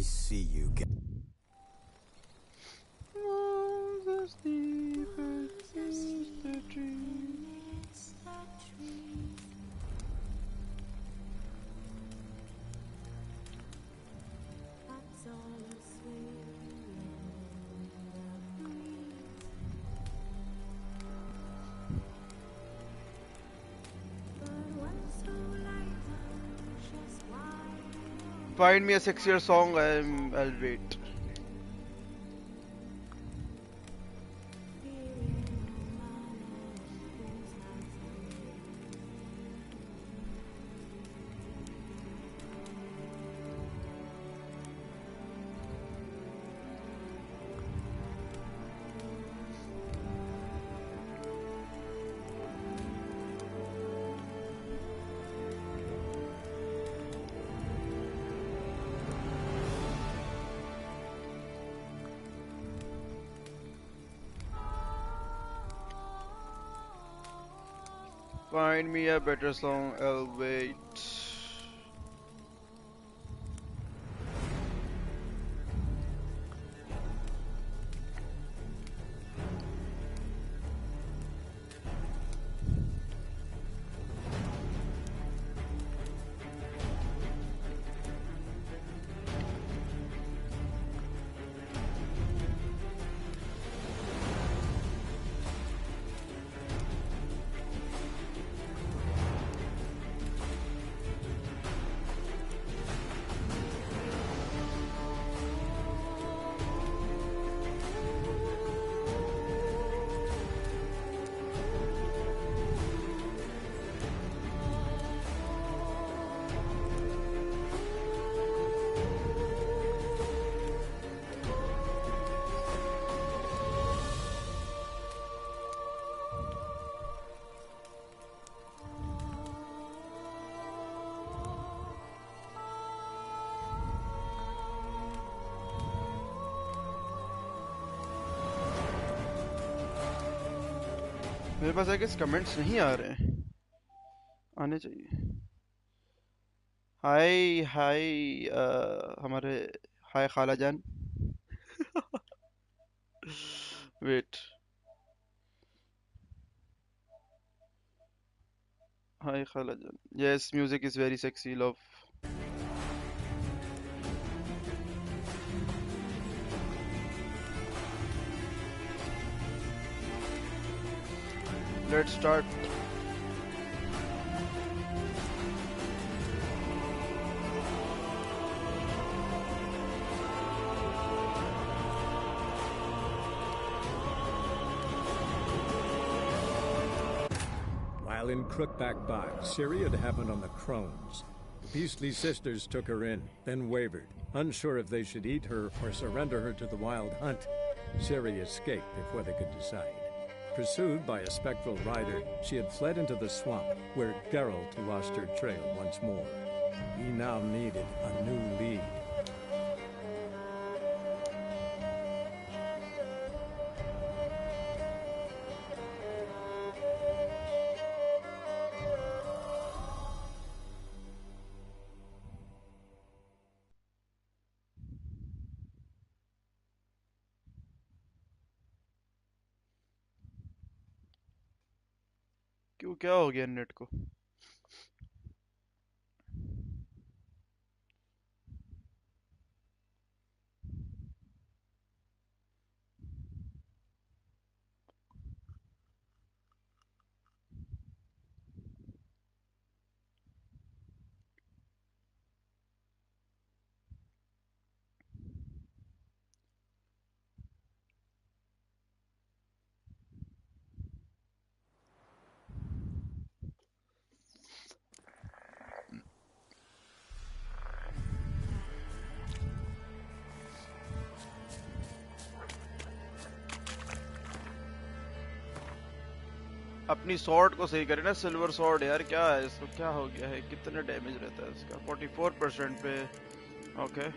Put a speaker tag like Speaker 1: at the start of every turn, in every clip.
Speaker 1: I see you.
Speaker 2: Find me a sexier song. I'll wait. Find me a better song. I'll wait. मेरे पास आगे comments नहीं आ रहे हैं आने चाहिए हाय हाय हमारे हाय खाला जान वेट हाय खाला जान yes music is very sexy love let's start
Speaker 3: While in Crookback Bog, Siri had happened on the Crones. The beastly sisters took her in, then wavered, unsure if they should eat her or surrender her to the wild hunt. Siri escaped before they could decide. Pursued by a spectral rider, she had fled into the swamp, where Geralt lost her trail once more. He now needed a new lead.
Speaker 2: क्यों क्या हो गया net को अपनी sword को सही करे ना सिल्वर स्वॉर्ड यार क्या है इसको क्या हो गया है कितने डैमेज रहता है इसका 44% पे okay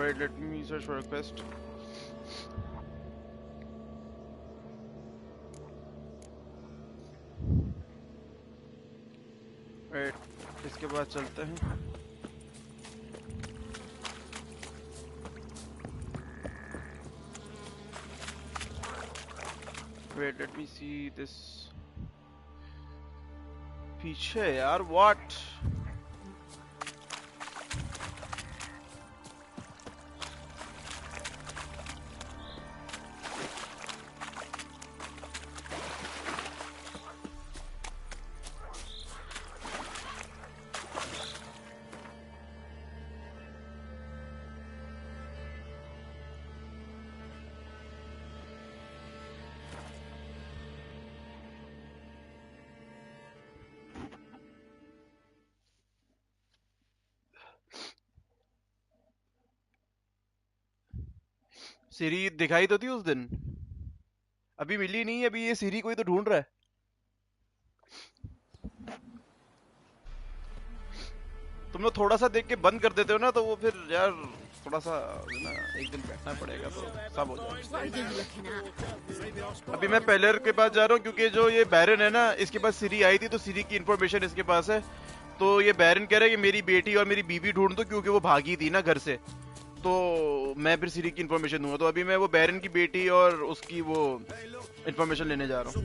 Speaker 2: Wait, let me search for a quest. Wait, इसके बाद चलते हैं. Wait, let me see this. पीछे यार, what? सीरी दिखाई तो थी उस दिन, अभी मिली नहीं. अभी ये सीरी कोई तो ढूंढ रहा है. तुम लोग थोड़ा सा देख के बंद कर देते हो ना, तो वो फिर यार थोड़ा सा ना एक दिन बैठना पड़ेगा तो सब हो जाएगा. अभी मैं पेलर के पास जा रहा हूँ क्योंकि जो ये बैरन है ना, इसके पास सीरी आई थी तो सीरी की इंफॉर्मेशन इसके पास है. तो ये बैरन कह रहा है कि मेरी बेटी और मेरी बीवी ढूंढ दो क्योंकि वो भागी थी ना घर से. तो मैं फिर सीरी की इंफॉर्मेशन दूंगा. तो अभी मैं वो बैरन की बेटी और उसकी वो इंफॉर्मेशन लेने जा रहा हूँ.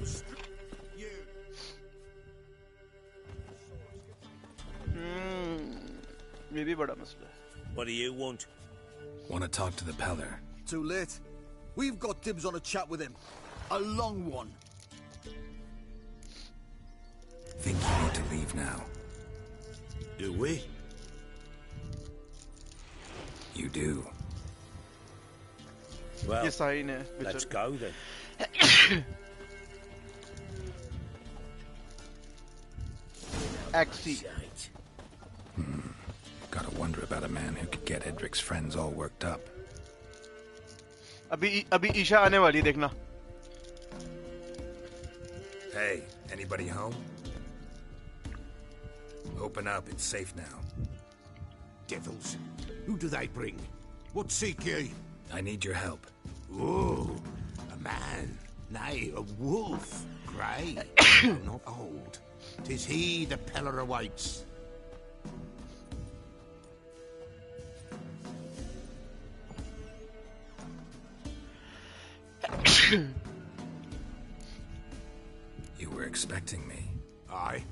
Speaker 2: ये भी बड़ा मसला है.
Speaker 1: What do you want?
Speaker 4: Want to talk to the Peller.
Speaker 5: Too late. We've got dibs on a chat with him. A long one.
Speaker 4: Think you need to leave now.
Speaker 1: Do we?
Speaker 4: You do.
Speaker 1: Well,
Speaker 2: ये sign है.
Speaker 1: let's go then.
Speaker 2: Axie.
Speaker 4: Gotta wonder about a man who could get Edric's friends all worked up.
Speaker 2: अभी ईशा आने वाली, देखना.
Speaker 4: Hey, anybody home? Open up, it's safe now.
Speaker 6: Devils. Who do they bring? What seek ye?
Speaker 4: I need your help.
Speaker 6: Oh, a man. Nay, a wolf. Grey. Not old. 'Tis he the Peller awaits.
Speaker 4: You were expecting me.
Speaker 6: Aye,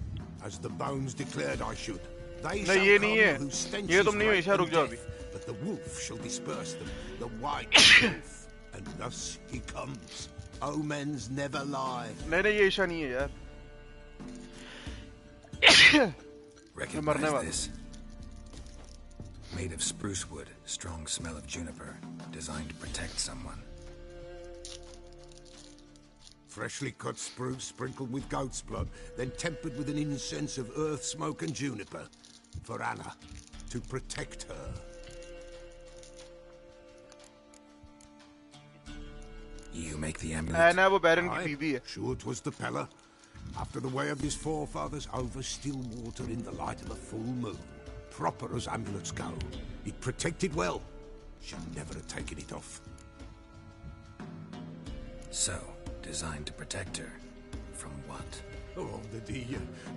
Speaker 6: as the bones declared I should. They
Speaker 2: नहीं,
Speaker 6: shall
Speaker 2: ये
Speaker 6: come
Speaker 2: नहीं है.
Speaker 6: whose stench
Speaker 2: ये
Speaker 6: is
Speaker 2: तुम नहीं हो,
Speaker 6: great
Speaker 2: Isha,
Speaker 6: in
Speaker 2: रुक जाओ
Speaker 6: death,
Speaker 2: अभी.
Speaker 6: but the wolf shall disperse them, the white wolf. And thus he comes. Omens never lie.
Speaker 2: नहीं, ये ईशा नहीं है यार.
Speaker 4: Recognize this? Made of spruce wood, strong smell of juniper, designed to protect someone.
Speaker 6: Freshly cut spruce sprinkled with goat's blood, then tempered with an incense of earth, smoke and juniper. For Anna, to protect her.
Speaker 4: You make the amulet?
Speaker 2: Anna वो बैरन की
Speaker 6: Aye,
Speaker 2: बीवी है.
Speaker 6: sure 'twas the Peller. After the way of his forefathers, over still water in the light of a full moon. Proper as amulets go. It protected well. Should never have taken it off.
Speaker 4: So, designed to protect her. From what?
Speaker 6: Oh, the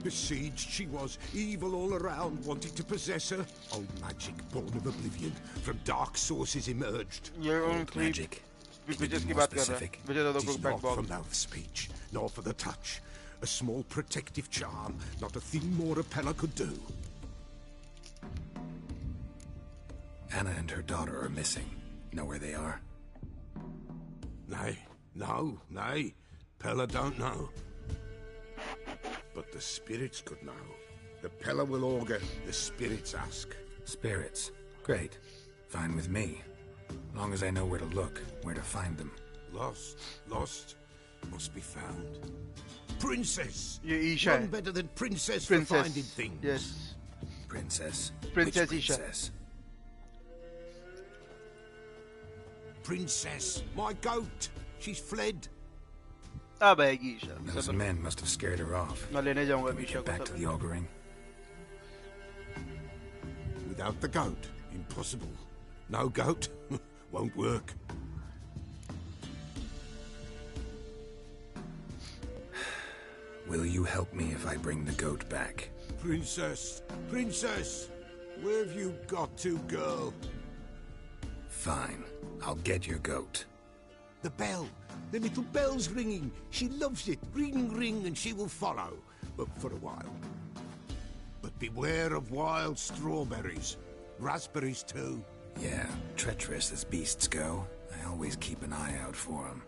Speaker 6: besieged she was. Evil all around, wanting to possess her. Old magic, born of oblivion. From dark sources emerged.
Speaker 2: ये
Speaker 4: Old magic.
Speaker 2: Wages की
Speaker 4: more
Speaker 2: बात कर रहा है.
Speaker 4: specific?
Speaker 2: विजय दादा को
Speaker 6: Tis
Speaker 2: back
Speaker 6: not for
Speaker 2: box.
Speaker 6: mouth speech, nor for the touch. A small protective charm, not a thing more a Peller could do.
Speaker 4: Anna and her daughter are missing. Know where they are?
Speaker 6: Nay, nay. Peller don't know. But the spirits could know. The Peller will augur, the spirits ask.
Speaker 4: Spirits. Great. Fine with me. Long as I know where to look, where to find them.
Speaker 6: Lost, must be found. Princess!
Speaker 2: ये Isha
Speaker 6: None
Speaker 2: है.
Speaker 6: better than princess for
Speaker 2: Princess.
Speaker 6: finding things.
Speaker 2: Yes.
Speaker 4: Princess?
Speaker 2: Princess
Speaker 4: Which
Speaker 2: Isha.
Speaker 4: princess?
Speaker 6: Princess, my goat! She's fled.
Speaker 2: अब आएगी Isha.
Speaker 4: Those men must have scared her off.
Speaker 2: मैं लेने जाऊंगा
Speaker 4: Can we
Speaker 2: Isha
Speaker 4: get
Speaker 2: को.
Speaker 4: back to the auguring?
Speaker 6: Without the goat, impossible. No goat? Won't work.
Speaker 4: Will you help me if I bring the goat back?
Speaker 6: Princess! Princess! Where have you got to, girl?
Speaker 4: Fine. I'll get your goat.
Speaker 6: The bell! The little bell's ringing. She loves it. Ring, ring, and she will follow. But for a while. But beware of wild strawberries. Raspberries, too.
Speaker 4: Yeah, treacherous as beasts go. I always keep an eye out for them.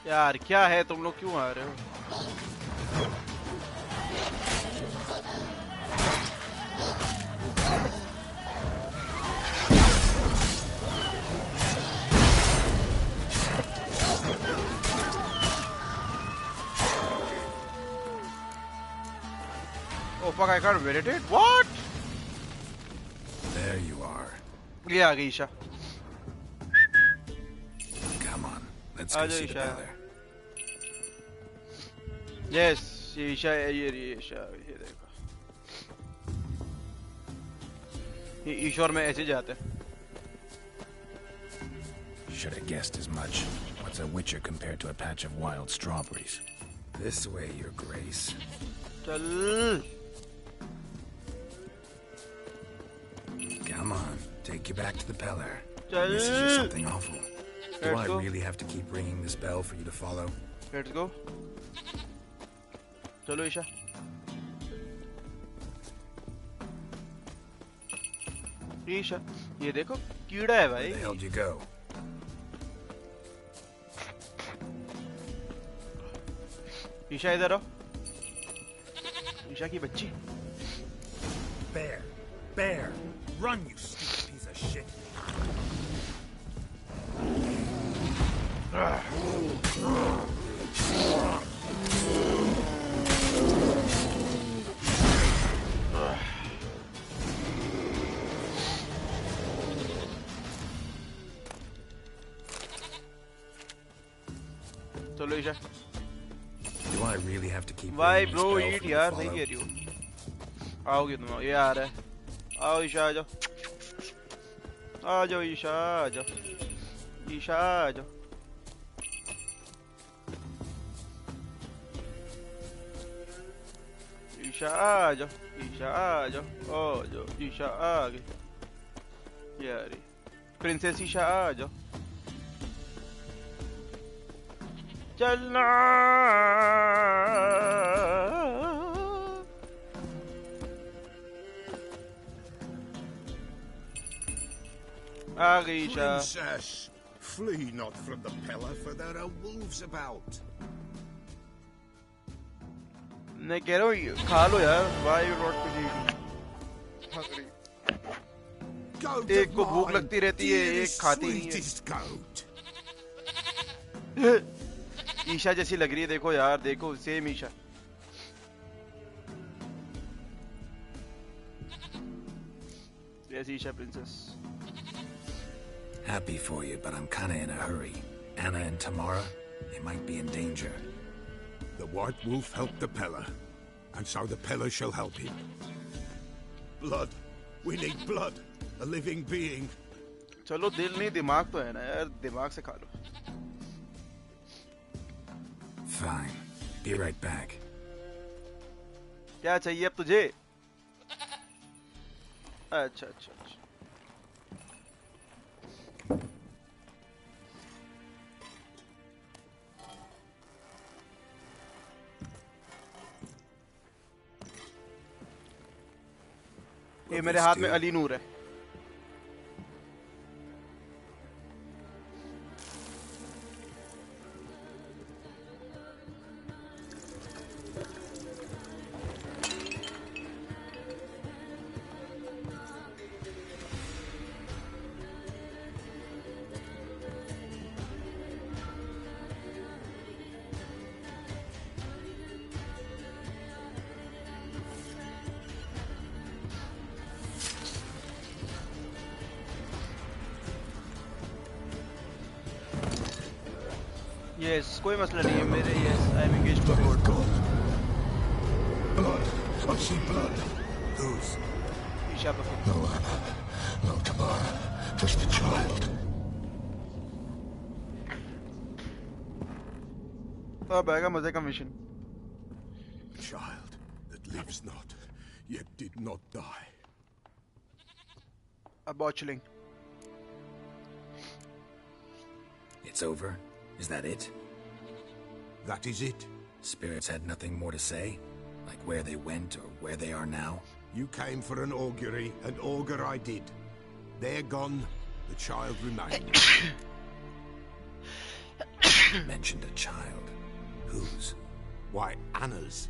Speaker 2: यार क्या है तुम लोग क्यों आ रहे हो Oh fuck, I can't meditate? What?
Speaker 4: There you are.
Speaker 2: ये आ गई Isha
Speaker 4: Come on, let's go see the Peller.
Speaker 2: Yes, ये ईशा है ये ईशा ये देखो ये ईश्वर में ऐसे जाते हैं
Speaker 4: Should have guessed as much. What's a witcher compared to a patch of wild strawberries? This way, Your Grace.
Speaker 2: चल
Speaker 4: Come on, take you back to the Peller.
Speaker 2: चल
Speaker 4: This is just something awful. Do
Speaker 2: Let's
Speaker 4: I
Speaker 2: go.
Speaker 4: really have to keep ringing this bell for you to follow?
Speaker 2: Let's go. चलो ईशा ईशा ये देखो कीड़ा है भाई
Speaker 4: Where the hell did you go?
Speaker 2: Isha इधर आओ ईशा की बच्ची
Speaker 4: Bear! Bear! Run, you stupid piece of shit!
Speaker 2: चलो Isha
Speaker 4: Do I really have to keep
Speaker 2: Why
Speaker 4: ringing this
Speaker 2: bro
Speaker 4: bell
Speaker 2: eat
Speaker 4: for you
Speaker 2: यार
Speaker 4: to
Speaker 2: नहीं
Speaker 4: follow?
Speaker 2: कह रही हो आओगे तुम ये आ रहा है आओ ईशा आ जाओ आ जाओ ईशा आ जाओ ईशा आ जाओ ईशा आ जाओ ईशा आ जाओ ओ जाओ ईशा आ गई यार प्रिंसेस ईशा आ जाओ चलना आ गई Isha
Speaker 6: Princess, flee not from the Peller, for there are wolves about.
Speaker 2: मैं कह रहा हूँ खा लो यार why you not eating hungry
Speaker 6: Goat
Speaker 2: एक
Speaker 6: of
Speaker 2: को भूख
Speaker 6: mine,
Speaker 2: लगती रहती है एक
Speaker 6: dearest,
Speaker 2: खाती नहीं
Speaker 6: sweetest goat.
Speaker 2: है ईशा जैसी लग रही है देखो यार देखो same Isha yes Isha princess
Speaker 4: Happy for you, but I'm kinda in a hurry. Anna and Tamara, they might be in danger.
Speaker 6: The White Wolf helped the Peller, and so the Peller shall help him. Blood. We need blood. A living being.
Speaker 2: चलो दिल नहीं दिमाग तो है ना यार दिमाग से खा लो
Speaker 4: Fine. Be right back.
Speaker 2: क्या चाहिए अब तुझे अच्छा अच्छा अच्छा ये मेरे हाथ में अली नूर है Yes, कोई मसला नहीं है मेरे. Yes, I am engaged to board.
Speaker 6: Blood. I see blood.
Speaker 4: Whose?
Speaker 2: Isha Bafin.
Speaker 6: No Anna. No Tamara. Just a child.
Speaker 2: अब आएगा मजे का mission.
Speaker 6: Child that lives not, yet did not die.
Speaker 2: A botchling.
Speaker 4: It's over? Is that it?
Speaker 6: That is it.
Speaker 4: Spirits had nothing more to say? Like where they went or where they are now?
Speaker 6: You came for an augury, and augur I did. They're gone. The child remained.
Speaker 4: You mentioned a child. Whose?
Speaker 6: Why, Anna's.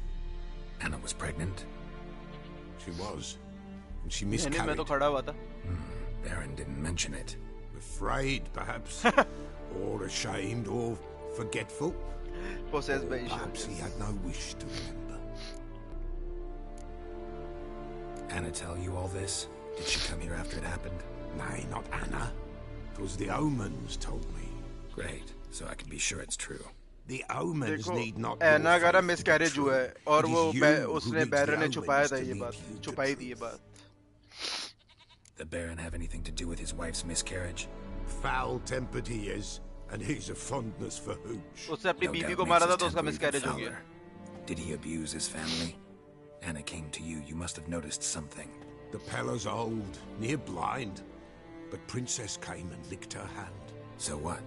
Speaker 4: Anna was pregnant?
Speaker 6: She was. And she
Speaker 2: नहीं मैं तो
Speaker 6: miscarried.
Speaker 2: खड़ा हुआ था.
Speaker 4: Baron didn't mention it.
Speaker 6: Afraid, perhaps. Or ashamed, or forgetful.
Speaker 2: Possessed by Isha.
Speaker 6: Perhaps he had no wish to remember.
Speaker 4: Anna tell you all this? Did she come here after it happened?
Speaker 6: Nay, not Anna. It was the omens told me.
Speaker 4: Great, so I can be sure it's true.
Speaker 6: The omens
Speaker 2: देखो
Speaker 6: need not.
Speaker 2: एना का ना
Speaker 6: your faith to be
Speaker 2: miscarriage
Speaker 6: true.
Speaker 2: हुआ है और
Speaker 6: It
Speaker 2: वो
Speaker 6: is you who
Speaker 2: उसने
Speaker 6: needs
Speaker 2: baron
Speaker 6: the
Speaker 2: ने छुपाया
Speaker 6: omens
Speaker 2: था
Speaker 6: to
Speaker 2: ये
Speaker 6: lead
Speaker 2: बात.
Speaker 6: you to
Speaker 2: छुपाई थी ये
Speaker 6: truth.
Speaker 2: बात.
Speaker 4: The Baron have anything to do with his wife's miscarriage?
Speaker 6: Foul-tempered he is, and he's a fondness for hooch.
Speaker 2: उसने अपनी
Speaker 4: No
Speaker 2: बीवी
Speaker 4: doubt
Speaker 2: को
Speaker 4: makes
Speaker 2: मारा था
Speaker 4: his
Speaker 2: तो उसका
Speaker 4: temper even
Speaker 2: मिसकैरेज हो
Speaker 4: fouler.
Speaker 2: गया.
Speaker 4: Did he abuse his family? Anna came to you. You must have noticed something.
Speaker 6: The Pella's old, near blind, but Princess came and licked her hand.
Speaker 4: So what?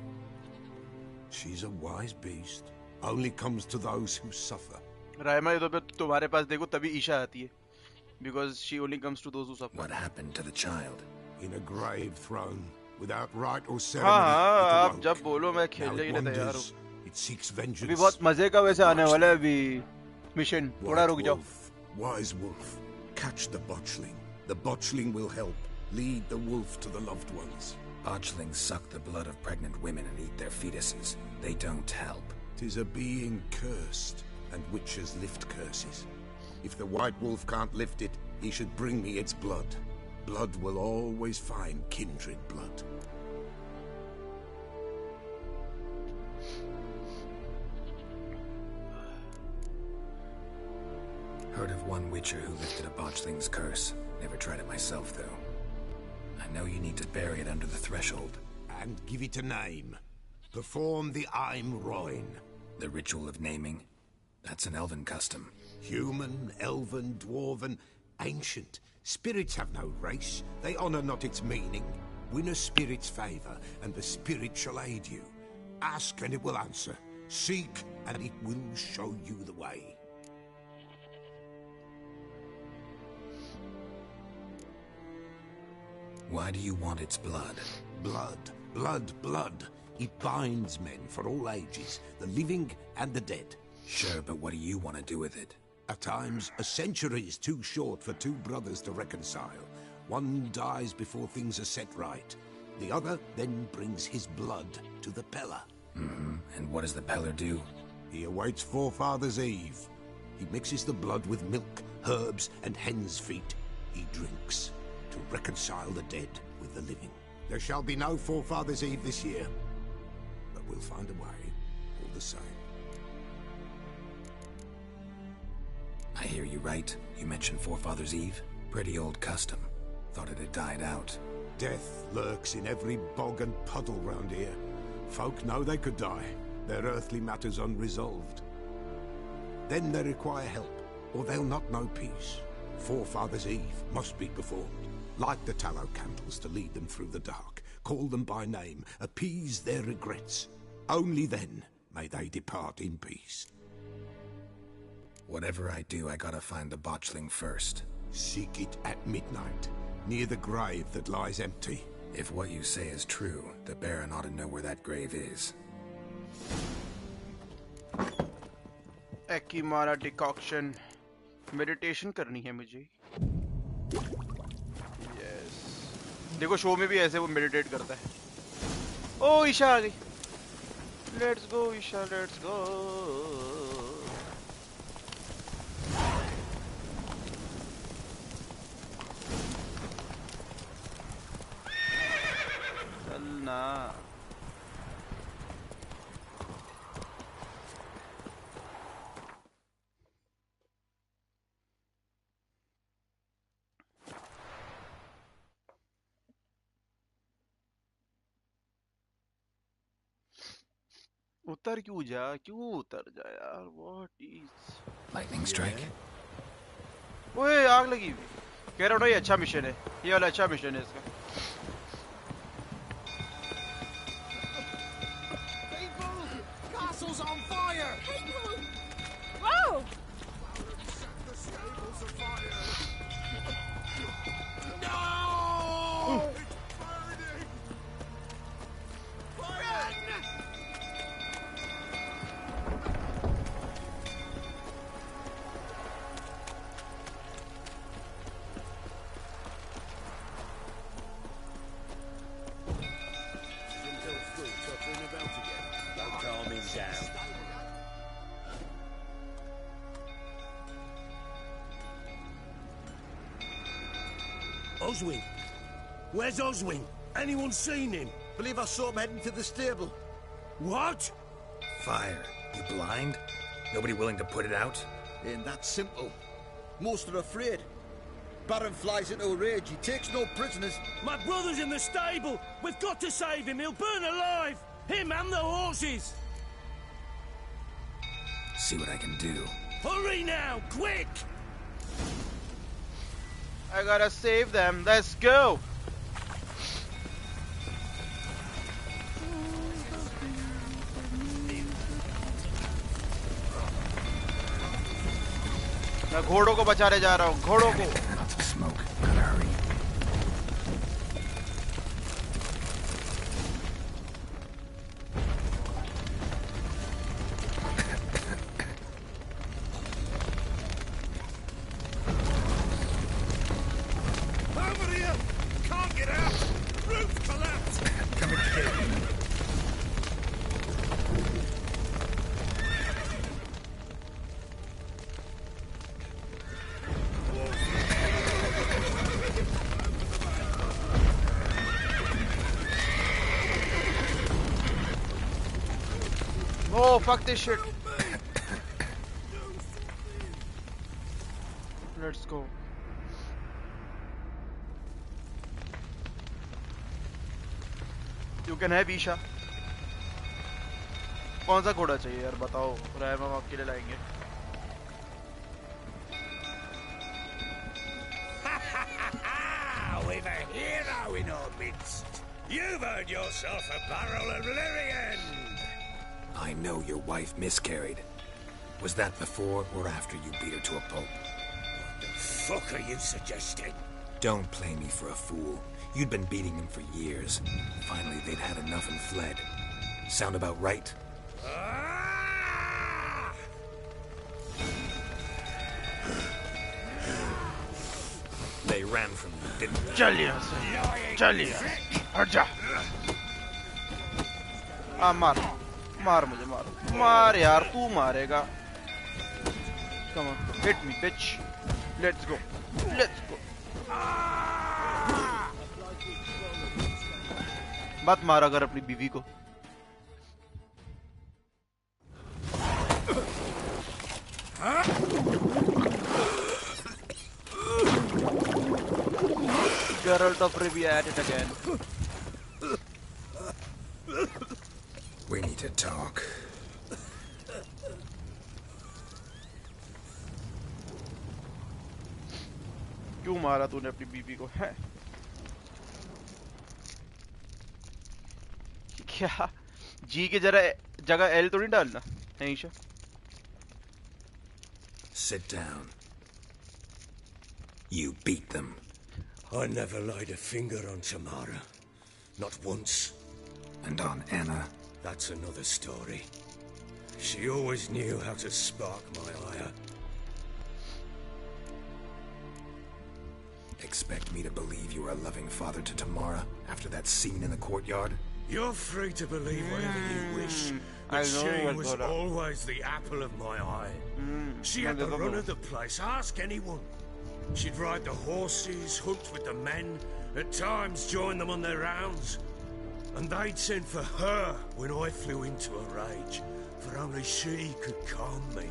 Speaker 6: She's a wise beast. Only comes to those who suffer.
Speaker 2: Raima ये तो तुम्हारे पास देखो तभी ईशा आती है. Because she only comes to those who suffer.
Speaker 4: What happened to the child?
Speaker 6: In a grave thrown, without rite or
Speaker 2: हाँ
Speaker 6: ceremony,
Speaker 2: हाँ
Speaker 6: it
Speaker 2: आप
Speaker 6: awoke.
Speaker 2: जब बोलो मैं
Speaker 6: Now
Speaker 2: खेलने
Speaker 6: it
Speaker 2: के लिए तैयार हूँ.
Speaker 6: wanders. It seeks
Speaker 2: अभी
Speaker 6: vengeance.
Speaker 2: बहुत मजे का वैसे आने वाला है अभी मिशन. थोड़ा
Speaker 6: White
Speaker 2: रुक जाओ.
Speaker 6: wolf, wise wolf, catch the botchling. The botchling will help. Lead the wolf to the loved ones.
Speaker 4: Botchlings suck the blood of pregnant women and eat their fetuses. They don't help.
Speaker 6: 'Tis a being cursed, and witches lift curses. If the white wolf can't lift it, he should bring me its blood. Blood will always find kindred blood.
Speaker 4: Heard of one witcher who lifted a botchling's curse. Never tried it myself, though. I know you need to bury it under the threshold.
Speaker 6: And give it a name. Perform the Aim Roin.
Speaker 4: The ritual of naming? That's an elven custom.
Speaker 6: Human, elven, dwarven, ancient. Spirits have no race. They honor not its meaning. Win a spirit's favor, and the spirit shall aid you. Ask, and it will answer. Seek, and it will show you the way.
Speaker 4: Why do you want its blood?
Speaker 6: Blood, blood, blood. It binds men for all ages, the living and the dead.
Speaker 4: Sure, but what do you want to do with it?
Speaker 6: At times, a century is too short for two brothers to reconcile. One dies before things are set right. The other then brings his blood to the Pella.
Speaker 4: And what does the Peller do?
Speaker 6: He awaits Forefather's Eve. He mixes the blood with milk, herbs, and hen's feet. He drinks to reconcile the dead with the living. There shall be no Forefather's Eve this year, but we'll find a way, all the same.
Speaker 4: I hear you right. You mentioned Forefather's Eve? Pretty old custom. Thought it had died out.
Speaker 6: Death lurks in every bog and puddle round here. Folk know they could die, their earthly matters unresolved. Then they require help, or they'll not know peace. Forefather's Eve must be performed. Light the tallow candles to lead them through the dark. Call them by name, appease their regrets. Only then may they depart in peace.
Speaker 4: Whatever I do, I gotta find the botchling first.
Speaker 6: Seek it at midnight, near the grave that lies empty.
Speaker 4: If what you say is true, the Baron ought to know where that grave is.
Speaker 2: Ekimara decoction. Meditation करनी है मुझे. Yes. देखो show में भी ऐसे वो meditate करता है. ओ ईशा आ गई. Let's go Isha, let's go. चलना. उतर क्यों जा यार? What is?
Speaker 4: Lightning strike?
Speaker 2: ओए आग लगी हुई। कह रहा हूँ ये अच्छा मिशन है, ये वाला अच्छा मिशन है इसका।
Speaker 5: Castle's on fire!
Speaker 7: Whoa!
Speaker 5: No! It's burning! Run!
Speaker 1: Don't calm him down.
Speaker 6: Oswing? Where's Oswing? Anyone seen him?
Speaker 5: Believe I saw him heading to the stable.
Speaker 6: What?
Speaker 4: Fire. You blind? Nobody willing to put it out?
Speaker 5: Ain't that simple. Most are afraid. Baron flies into a rage. He takes no prisoners.
Speaker 6: My brother's in the stable. We've got to save him. He'll burn alive. Him and the horses.
Speaker 4: See what I can do.
Speaker 6: Hurry now, quick!
Speaker 2: I gotta save them. Let's go. मैं घोड़ों को बचाने जा रहा हूँ, घोड़ों को।
Speaker 4: Lots of smoke. Gotta hurry.
Speaker 6: Over here! Can't get out! Roof collapsed!
Speaker 4: Coming to get you.
Speaker 2: Oh, fuck this shit. Let's go. You can have Isha. कौन सा घोड़ा चाहिए यार बताओ, राय हम आपके लिए लाएंगे।
Speaker 6: We've a hero in our midst. You've earned yourself a barrel of Lyrian.
Speaker 4: I know your wife miscarried. Was that before or after you beat her to a pulp?
Speaker 6: What the fuck are you suggesting?
Speaker 4: Don't play me for a fool. You'd been beating them for years. Finally, they'd had enough and fled. Sound about right?
Speaker 6: Ah!
Speaker 4: They ran from you, didn't they?
Speaker 2: चल यहाँ से, चल यहाँ, हट जा। मार, मार मुझे, मार यार, तू मारेगा। Come on, hit me, bitch. Let's go, let's go. मत मार अगर अपनी बीवी को। Geralt of Rivia at it again.
Speaker 4: We need to talk.
Speaker 2: क्यों मारा तूने अपनी बीवी को है? क्या? जी की जगह एल तो नहीं डालना, नहीं शा?
Speaker 4: Sit down. You beat them.
Speaker 6: I never laid a finger on Tamara. Not once.
Speaker 4: And on Anna.
Speaker 6: That's another story. She always knew how to spark my ire.
Speaker 4: Expect me to believe you are a loving father to Tamara after that scene in the courtyard?
Speaker 6: You're free to believe whatever you wish,
Speaker 2: I
Speaker 6: but
Speaker 2: know
Speaker 6: she
Speaker 2: what
Speaker 6: was
Speaker 2: got up.
Speaker 6: always the apple of my eye. She had the run of the place, ask anyone. She'd ride the horses, hunt with the men, at times join them on their rounds. And they'd send for her when I flew into a rage, for only she could calm me.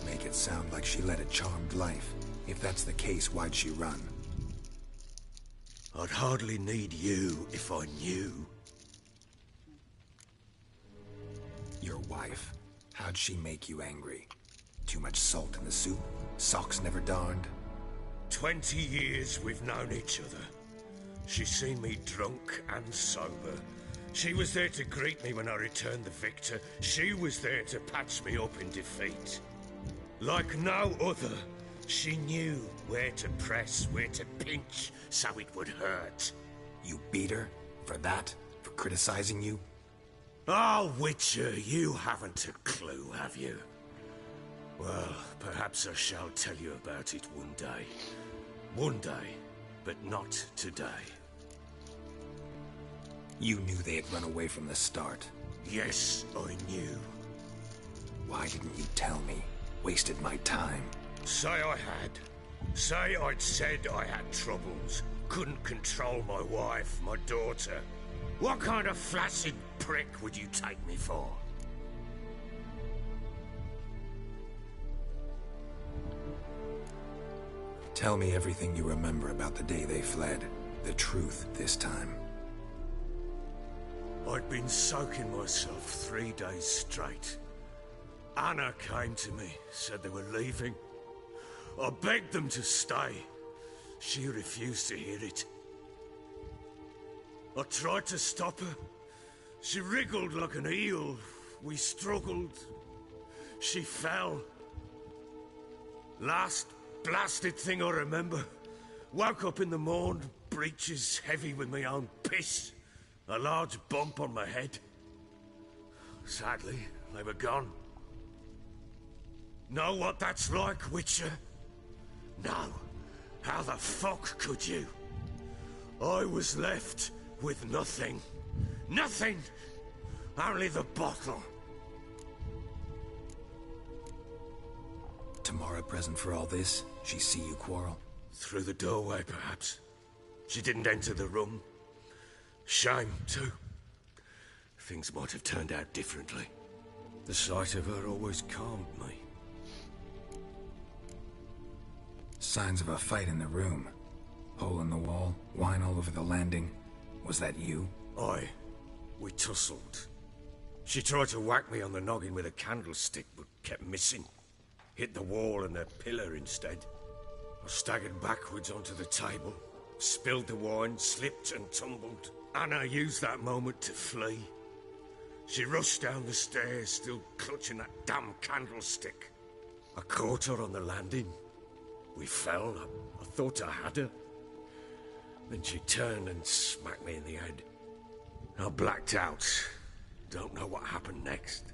Speaker 4: Make it sound like she led a charmed life. If that's the case, why'd she run?
Speaker 6: I'd hardly need you if I knew.
Speaker 4: Your wife. How'd she make you angry? Too much salt in the soup? Socks never darned?
Speaker 6: 20 years we've known each other. She's seen me drunk and sober. She was there to greet me when I returned the victor. She was there to patch me up in defeat. Like no other, she knew where to press, where to pinch, so it would hurt.
Speaker 4: You beat her? For that? For criticizing you?
Speaker 6: Oh, Witcher, you haven't a clue, have you? Well, perhaps I shall tell you about it one day. One day, but not today.
Speaker 4: You knew they had run away from the start.
Speaker 6: Yes, I knew.
Speaker 4: Why didn't you tell me? Wasted my time.
Speaker 6: Say I had. Say I'd said I had troubles. Couldn't control my wife, my daughter. What kind of flaccid prick would you take me for?
Speaker 4: Tell me everything you remember about the day they fled. The truth this time.
Speaker 6: I'd been soaking myself 3 days straight. Anna came to me, said they were leaving. I begged them to stay. She refused to hear it. I tried to stop her. She wriggled like an eel. We struggled. She fell. Last blasted thing I remember. Woke up in the morn, breeches heavy with my own piss. A large bump on my head. Sadly, they were gone. Know what that's like, Witcher? No. How the fuck could you? I was left with nothing. Nothing! Only the bottle.
Speaker 4: Tamara present for all this? She see you quarrel?
Speaker 6: Through the doorway, perhaps. She didn't enter the room. Shame, too. Things might have turned out differently. The sight of her always calmed me.
Speaker 4: Signs of a fight in the room. Hole in the wall, wine all over the landing. Was that you?
Speaker 6: Aye. We tussled. She tried to whack me on the noggin with a candlestick, but kept missing. Hit the wall and a pillar instead. I staggered backwards onto the table, spilled the wine, slipped and tumbled. Anna used that moment to flee. She rushed down the stairs, still clutching that damn candlestick. I caught her on the landing. We fell. I thought I had her. Then she turned and smacked me in the head. I blacked out. Don't know what happened next.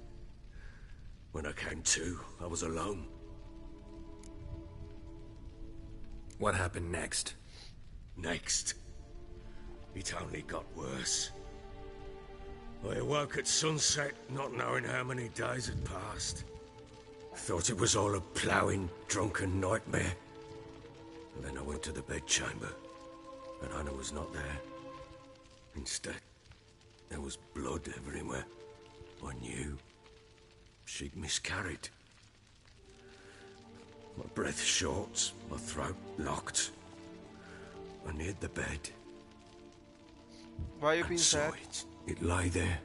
Speaker 6: When I came to, I was alone.
Speaker 4: What happened next?
Speaker 6: Next? It only got worse. I awoke at sunset, not knowing how many days had passed. Thought it was all a ploughing, drunken nightmare. And then I went to the bedchamber, and Anna was not there. Instead, there was blood everywhere. I knew she'd miscarried. My breath short, my throat locked. I neared the bed.
Speaker 2: Why are you
Speaker 6: and
Speaker 2: being
Speaker 6: saw
Speaker 2: sad?
Speaker 6: it. It lay there.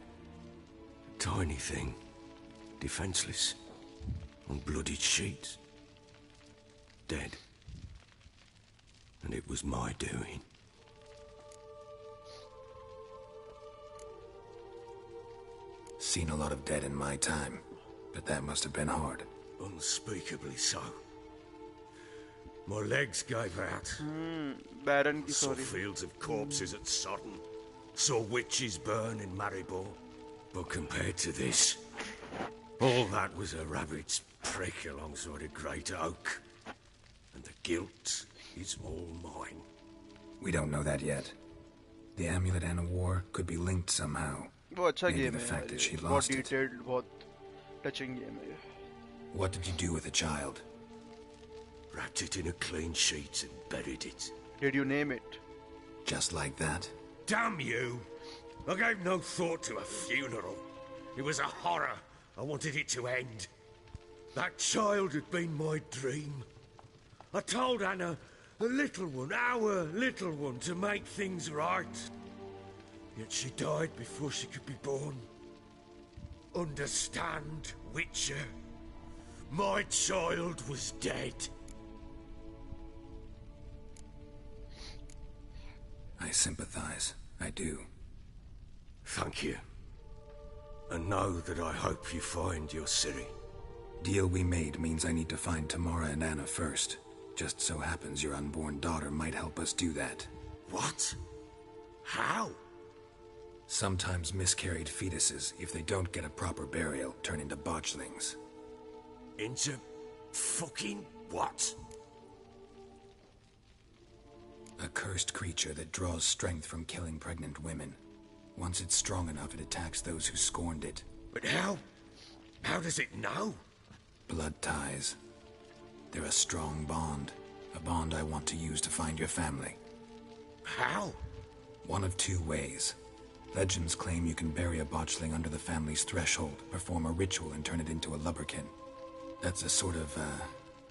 Speaker 6: A tiny thing. Defenseless. On bloodied sheets. Dead. And it was my doing.
Speaker 4: Seen a lot of dead in my time, but that must have been hard.
Speaker 6: Unspeakably so. My legs gave out.
Speaker 2: Baron की
Speaker 6: Saw
Speaker 2: sorry.
Speaker 6: fields of corpses at Sodden. Saw witches burn in Maribor. But compared to this, all that was a rabbit's prick alongside a great oak. And the guilt is all mine.
Speaker 4: We don't know that yet. The amulet Anna wore could be linked somehow.
Speaker 2: वो अच्छा
Speaker 4: Maybe
Speaker 2: game
Speaker 4: the
Speaker 2: है
Speaker 4: fact
Speaker 2: यार
Speaker 4: that
Speaker 2: ये.
Speaker 4: she
Speaker 2: बहुत
Speaker 4: lost it.
Speaker 2: detailed, बहुत touching game है ये.
Speaker 4: What did you do with the child?
Speaker 6: Wrapped it in a clean sheet and buried it.
Speaker 2: Did you name it?
Speaker 4: Just like that?
Speaker 6: Damn you! I gave no thought to a funeral. It was a horror. I wanted it to end. That child had been my dream. I told Anna, the little one, our little one, to make things right. Yet she died before she could be born. understand, Witcher? My child was dead.
Speaker 4: I sympathize. I do.
Speaker 6: Thank you. And know that I hope you find your Ciri.
Speaker 4: Deal we made means I need to find Tamara and Anna first. Just so happens your unborn daughter might help us do that.
Speaker 6: What? How?
Speaker 4: Sometimes miscarried fetuses, if they don't get a proper burial, turn into botchlings.
Speaker 6: Into fucking what?
Speaker 4: A cursed creature that draws strength from killing pregnant women. Once it's strong enough, it attacks those who scorned it.
Speaker 6: But how? How does it know?
Speaker 4: Blood ties. They're a strong bond. A bond I want to use to find your family.
Speaker 6: How?
Speaker 4: One of two ways. Legends claim you can bury a botchling under the family's threshold, perform a ritual, and turn it into a lubberkin. That's a sort of,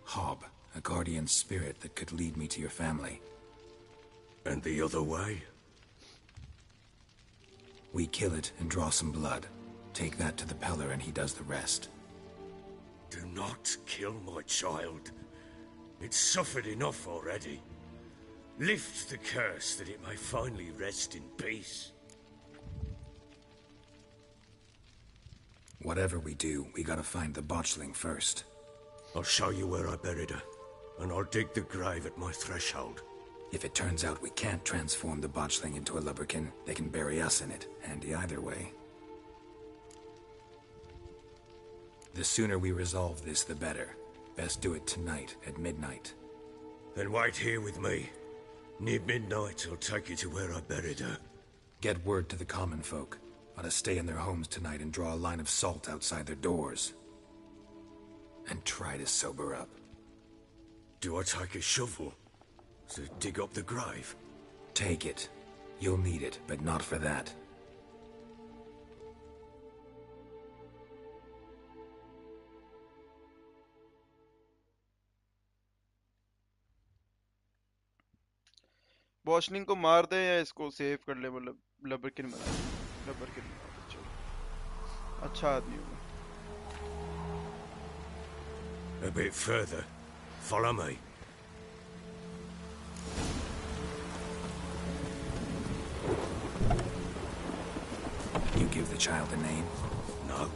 Speaker 4: hob, a guardian spirit that could lead me to your family.
Speaker 6: And the other way?
Speaker 4: We kill it and draw some blood. Take that to the Peller and he does the rest.
Speaker 6: Do not kill my child. It's suffered enough already. Lift the curse that it may finally rest in peace.
Speaker 4: Whatever we do, we gotta find the botchling first.
Speaker 6: I'll show you where I buried her, and I'll dig the grave at my threshold.
Speaker 4: If it turns out we can't transform the botchling into a lubberkin, they can bury us in it. Handy either way. The sooner we resolve this, the better. Best do it tonight, at midnight.
Speaker 6: Then wait here with me. Near midnight, I'll take you to where I buried her.
Speaker 4: Get word to the common folk. Ought to stay in their homes tonight and draw a line of salt outside their doors. And try to sober up.
Speaker 6: Do I take a shovel to dig up the grave?
Speaker 4: Take it. You'll need it, but not for that.
Speaker 2: बॉशनिंग को मार दे या इसको save कर ले, मतलब लबरकिन बना दे। लबरकिन चलो, अच्छा आदमी होगा।
Speaker 6: A bit further. Follow me.
Speaker 4: You give the child a name?
Speaker 6: No.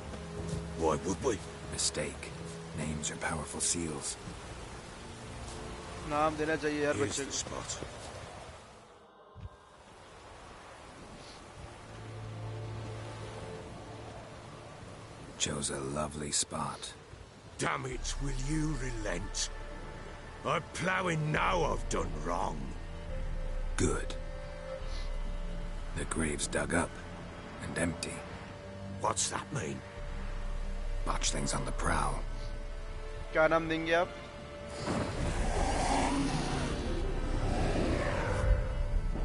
Speaker 6: Why would we?
Speaker 4: Mistake. Names are powerful seals.
Speaker 2: नाम देना चाहिए यार
Speaker 6: Here's
Speaker 2: बच्चे
Speaker 6: the spot.
Speaker 4: Chose a lovely spot.
Speaker 6: Damn it, will you relent? I'm ploughing now I've done wrong.
Speaker 4: Good. The grave's dug up and empty.
Speaker 6: What's that mean?
Speaker 4: Botchling's on the prowl.
Speaker 2: क्या नाम देंगे आप?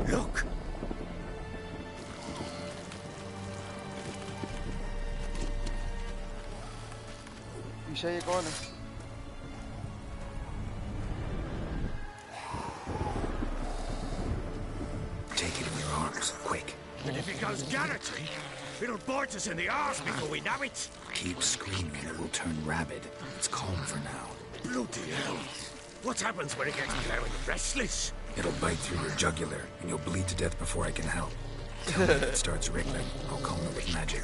Speaker 6: Look!
Speaker 2: Isha ये कौन है?
Speaker 4: Take it in your arms, quick.
Speaker 6: And if it goes garroty, it'll bite us in the arse before we know it.
Speaker 4: Keep screaming and it will turn rabid. It's calm for now.
Speaker 6: Bloody hell. What happens when it gets very restless?
Speaker 4: It'll bite through your jugular, and you'll bleed to death before I can help. Tell me if it starts wriggling. I'll calm it with magic.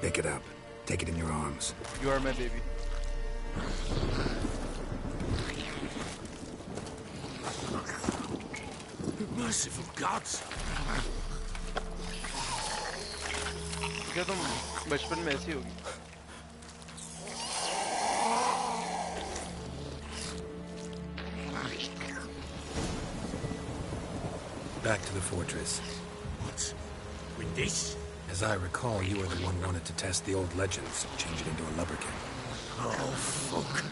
Speaker 4: Pick it up. Take it in your arms.
Speaker 2: You are my baby.
Speaker 6: Merciful gods.
Speaker 2: क्या तुम बचपन में ऐसी होगी?
Speaker 4: Back to the fortress.
Speaker 6: What? With this?
Speaker 4: As I recall, you were the one wanted to test the old legends, change it into a lubberkin.
Speaker 6: Oh, fuck.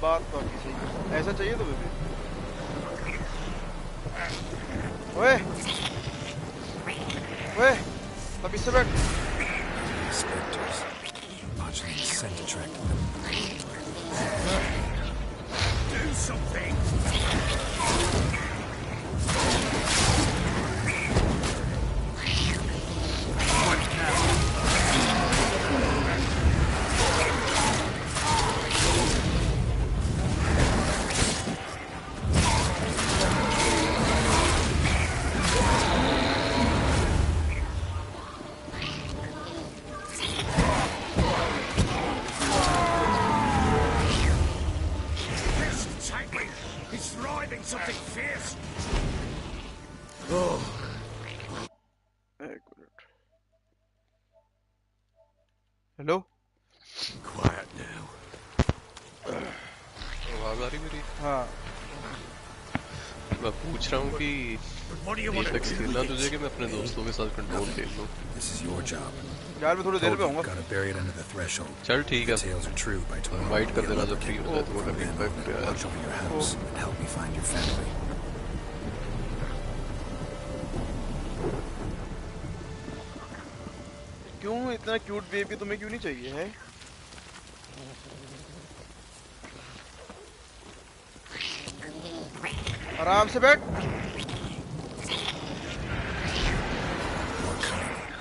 Speaker 2: बात तो आपकी सही है। ऐसा चाहिए तुम्हें भी? ओए ओए अब इससे बैठ।
Speaker 4: Spectres. Botchling scent attracted them.
Speaker 6: Do something! Something fierce. Oh.
Speaker 2: Hello.
Speaker 6: Quiet now.
Speaker 8: आवाज आ रही मेरी?
Speaker 2: हाँ.
Speaker 8: मैं पूछ रहा हूँ कि DeathMarch खेलना तुझे कि मैं अपने दोस्तों के साथ कंट्रोल खेल लूँ?
Speaker 4: This is your job.
Speaker 2: यार मैं थोड़ी देर में आऊँगा.
Speaker 4: Gotta bury it under the threshold.
Speaker 8: चल ठीक है.
Speaker 4: Tales are true by tomorrow.
Speaker 8: Invite कर देना जब फ्री हो जाए तो वो करके invite कर यार.
Speaker 4: Watch over your house and help me find your family.
Speaker 2: क्यों इतना क्यूट बेबी तुम्हें क्यों नहीं चाहिए है? आराम से बैठ.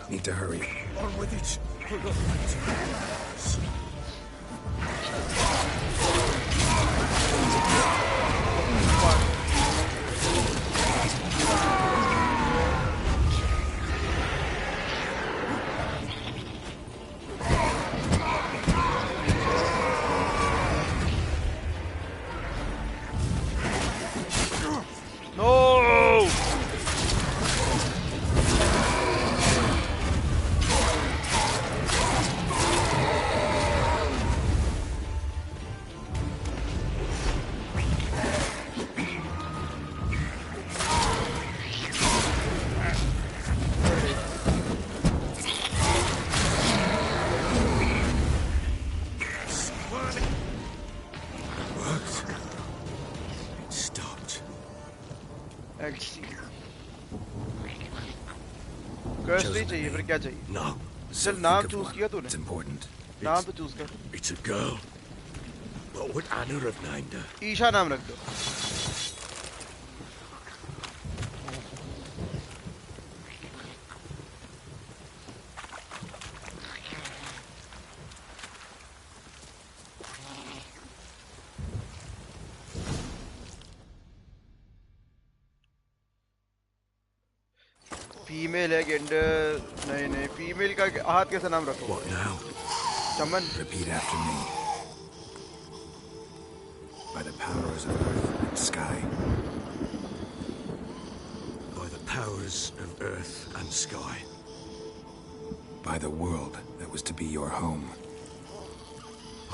Speaker 4: Need to hurry.
Speaker 6: On with it.
Speaker 2: चाहिए फिर क्या चाहिए?
Speaker 6: No.
Speaker 2: चल नाम चूज किया तूने?
Speaker 4: It's important.
Speaker 2: नाम तो चूज कर.
Speaker 6: It's a girl. What would Anna have named her?
Speaker 2: Isha नाम रख दो. फीमेल है जेंडर नहीं फीमेल का हाथ कैसा नाम रखो?
Speaker 6: What now?
Speaker 2: Chaman.
Speaker 4: Repeat after me. By the powers of earth and sky.
Speaker 6: By the powers of earth and sky.
Speaker 4: By the world that was to be your home.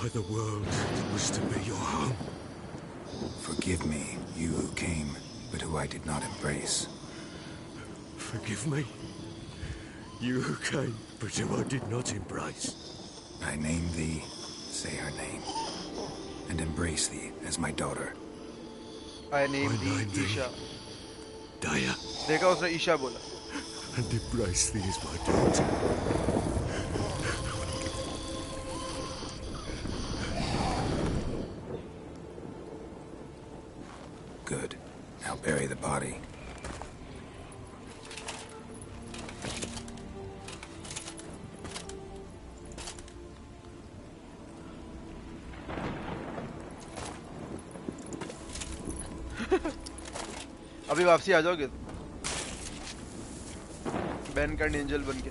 Speaker 6: By the world that was to be your home.
Speaker 4: Forgive me, you who came, but who I did not embrace.
Speaker 6: Forgive me, you who came, but who I did not embrace.
Speaker 4: I name thee, say her name, and embrace thee as my daughter.
Speaker 2: I name thee Isha.
Speaker 6: Daya.
Speaker 2: देखा उसने ईशा बोला.
Speaker 6: And embrace thee as my daughter.
Speaker 4: Good. Now bury the body.
Speaker 2: अभी वापसी आ जाओगे ban का angel बन के.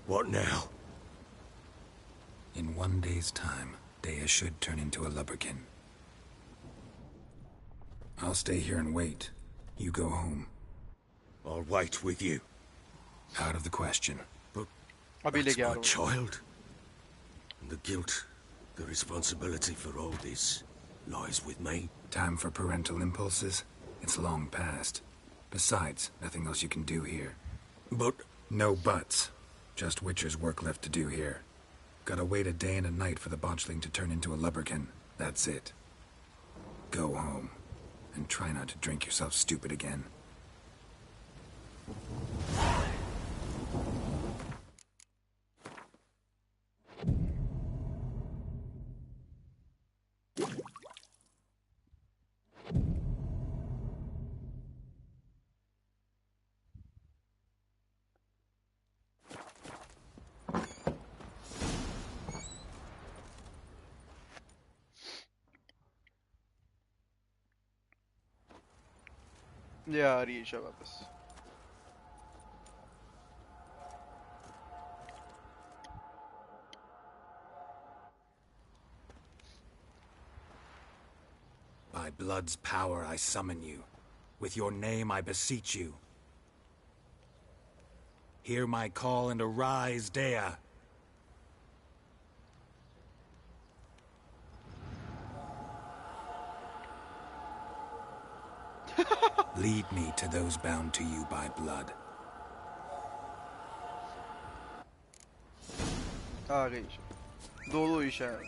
Speaker 6: What now?
Speaker 4: In 1 day's time, Dea should turn into a lubberkin. I'll stay here and wait. You go home.
Speaker 6: I'll wait with you.
Speaker 4: Out of the question.
Speaker 2: अभी लेके आ
Speaker 6: My
Speaker 2: रहा हूँ.
Speaker 6: child. And the guilt, the responsibility for all this lies with me.
Speaker 4: Time for parental impulses? It's long past. Besides, nothing else you can do here.
Speaker 6: But
Speaker 4: No buts. Just Witcher's work left to do here. Gotta wait a day and a night for the botchling to turn into a lubberkin. That's it. Go home. And try not to drink yourself stupid again.
Speaker 2: ये आ रही है ईशा वापस.
Speaker 4: By blood's power I summon you. With your name I beseech you. Hear my call and arise, Dea. Lead me to those bound to you by blood.
Speaker 2: आ गई ईशा. दो ईशा है.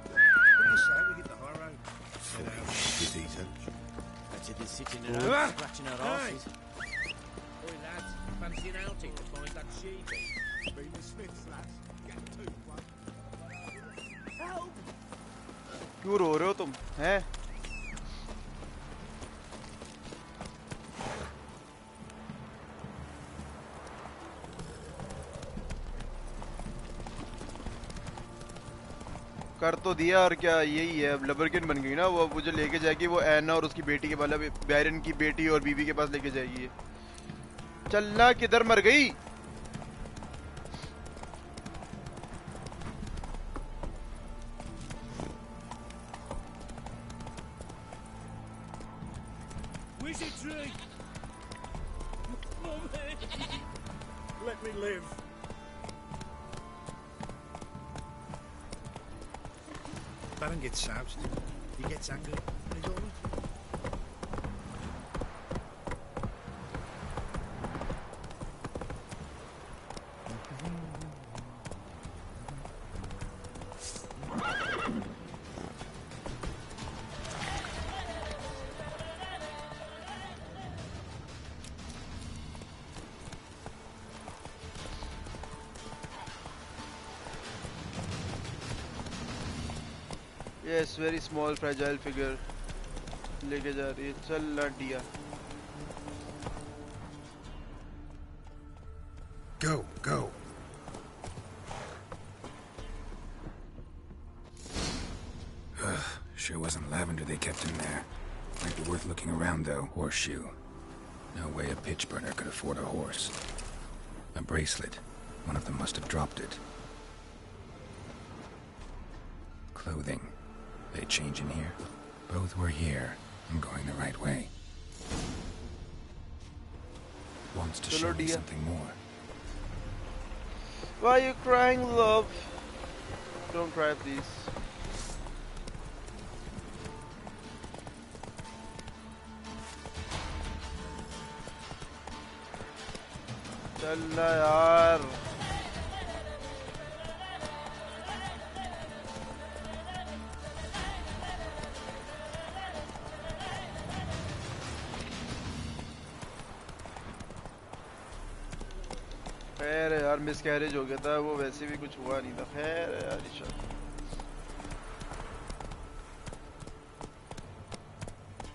Speaker 5: What do you say we hit the high road?
Speaker 6: disease,
Speaker 1: Better than sitting around scratching our asses.
Speaker 5: Oi, lads, fancy an outing to find that sheepy?
Speaker 6: Been the Smiths, lads. Get two, one.
Speaker 5: Help!
Speaker 2: क्यों रो रहे हो तुम? हैं? कर तो दिया और क्या यही है. अब लबरकिन बन गई ना वो. मुझे लेके जाएगी वो एना और उसकी बेटी के वाला बैरन की बेटी और बीवी के पास लेके जाएगी. चलना किधर मर गई.
Speaker 5: Wizardry! Mummy! Let me live. Baron gets soused. He gets angry. And he's all right.
Speaker 2: Yes, very small fragile figure. लेके जा रही है. चल लाडिया.
Speaker 6: Go, go.
Speaker 4: Sure wasn't lavender they kept in there. Might be worth looking around, though. Horseshoe. No way a pitch burner could afford a horse. A bracelet. One of them must have dropped it. Clothing. They change in here? Both were here. I'm going the right way. Wants to show me something more.
Speaker 2: Why are you crying, love? Don't cry, please. चलना यार. खैर यार miscarriage हो गया था. वो वैसे भी कुछ हुआ नहीं था. खैर यार Isha.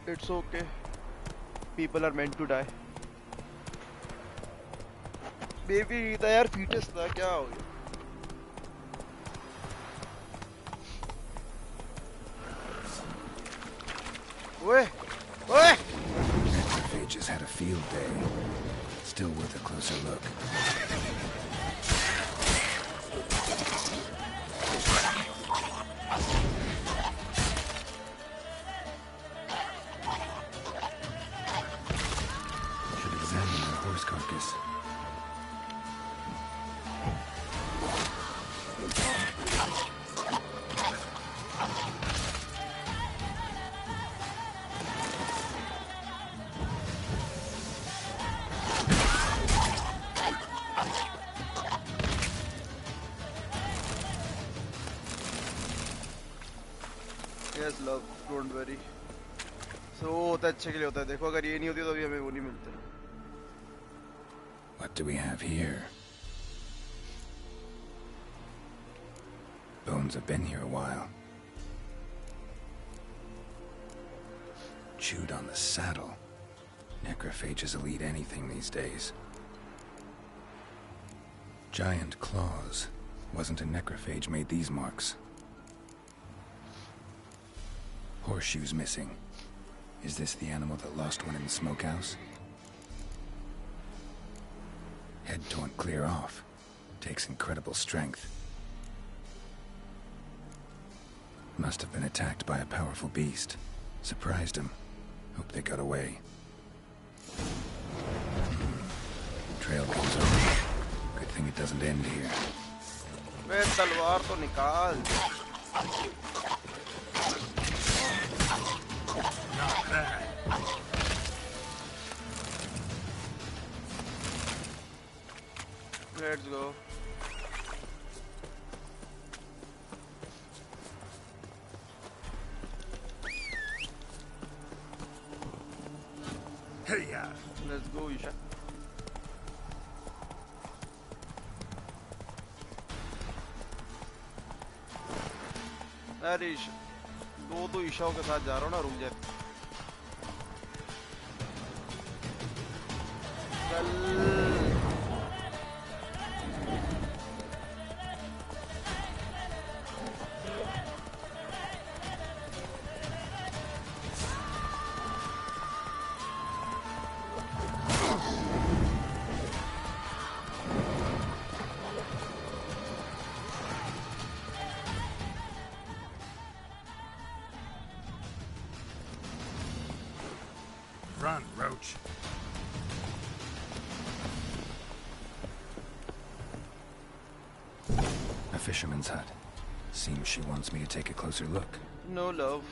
Speaker 2: It's okay. People are meant to die. Baby था यार. फीटस था. क्या हो गया? ओए ओए.
Speaker 4: Phages had a field day. Still worth a closer look. Should examine the horse carcass.
Speaker 2: love, don't worry. So होता है अच्छे के लिए होता है. देखो अगर ये नहीं होती तो अभी हमें वो नहीं मिलते.
Speaker 4: What do we have here? Bones have been here a while. Chewed on the saddle. Necrophages will eat anything these days. Giant claws. Wasn't a necrophage made these marks. Horseshoes missing. Is this the animal that lost one in the smokehouse? Head torn clear off. Takes incredible strength. Must have been attacked by a powerful beast. Surprised him. Hope they got away. Trail goes on. Good thing it doesn't end here.
Speaker 2: वे तलवार तो निकाल. Let's go.
Speaker 6: Hey,
Speaker 2: Let's go, Isha. अरे दो ईशाओं के साथ जा रहा हूँ ना. रुक जाए.
Speaker 6: run, Roach.
Speaker 4: A fisherman's hut. Seems she wants me to take a closer look.
Speaker 2: No love.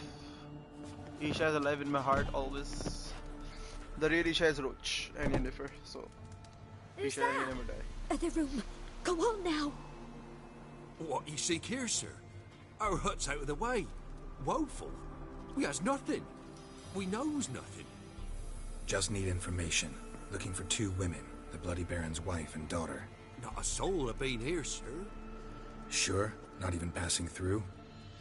Speaker 2: Isha is alive in my heart always. The real Isha is Roach and Yennefer, so
Speaker 7: Who's
Speaker 2: Isha
Speaker 7: that?
Speaker 2: will never die.
Speaker 7: Other room. Go on now.
Speaker 5: What you seek here, sir? Our hut's out of the way. Woeful. We has nothing. We knows nothing.
Speaker 4: Just need information. Looking for 2 women, the Bloody Baron's wife and daughter.
Speaker 5: Not a soul have been here, sir.
Speaker 4: Sure? Not even passing through?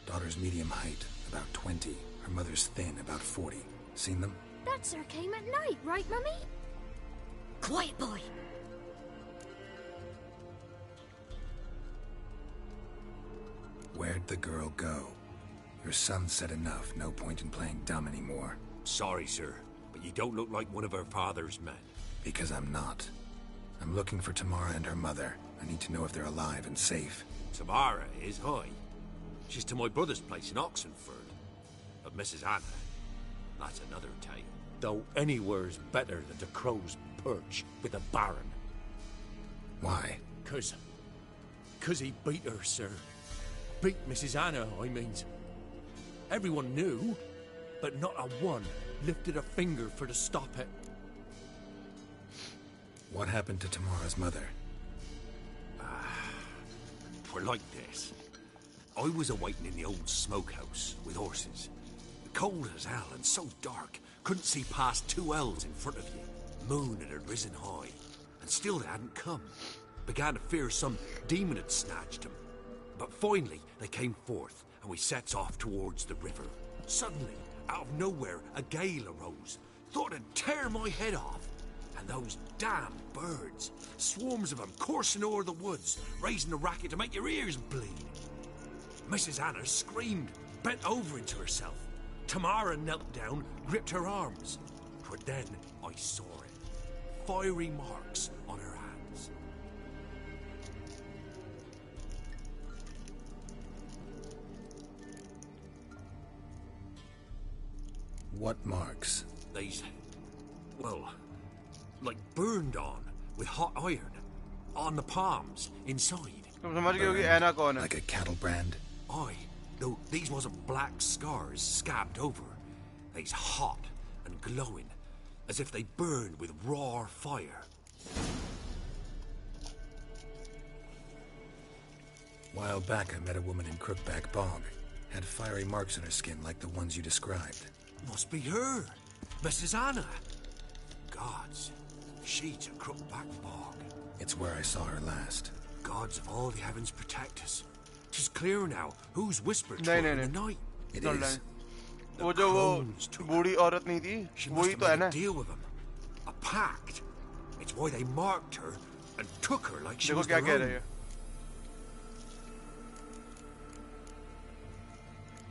Speaker 4: Daughter's medium height, about 20. Her mother's thin, about 40. Seen them?
Speaker 7: That sir came at night, right, Mummy? Quiet, boy.
Speaker 4: Where'd the girl go? Your son said enough, no point in playing dumb anymore.
Speaker 5: Sorry, sir, but you don't look like one of our father's men.
Speaker 4: Because I'm not. I'm looking for Tamara and her mother. I need to know if they're alive and safe.
Speaker 5: Tamara is high. She's to my brother's place in Oxenford. But Mrs. Anna, that's another tale. Though anywhere's better than the Crow's Perch with the Baron.
Speaker 4: Why?
Speaker 5: Cause he beat her, sir. Beat Mrs. Anna, I means. Everyone knew, but not a one lifted a finger for to stop it.
Speaker 4: What happened to Tamara's mother?
Speaker 5: We're like this. I was awaiting in the old smokehouse with horses. Cold as hell and so dark, couldn't see past 2 ells in front of you. Moon had risen high, and still they hadn't come. Began to fear some demon had snatched them. But finally, they came forth, and we sets off towards the river. Suddenly, out of nowhere, a gale arose. Thought it'd tear my head off. And those damn birds, swarms of them coursing over the woods, raising a racket to make your ears bleed. Mrs. Anna screamed, bent over into herself. Tamara knelt down, gripped her arms. But then I saw it. Fiery marks on her hands.
Speaker 4: What marks?
Speaker 5: These, well, like burned on with hot iron. On the palms, inside.
Speaker 2: तुम समझ गए हो कि ऐना कौन है?
Speaker 4: Like a cattle brand?
Speaker 5: Aye, though these wasn't black scars scabbed over. They's hot and glowing, as if they burned with raw fire.
Speaker 4: While back I met a woman in Crookback Bog. Had fiery marks on her skin like the ones you described.
Speaker 5: Must be her, Mrs. Anna. Gods, she's a crookback bog.
Speaker 4: It's where I saw her last.
Speaker 5: Gods of all the heavens protect us. Tis clear now who's whispered to her in the night.
Speaker 4: It is.
Speaker 2: वो जो वो बूढ़ी औरत नहीं थी, वही तो है ना?
Speaker 5: Deal with them. A pact. It's why they marked her and took her like she was their own.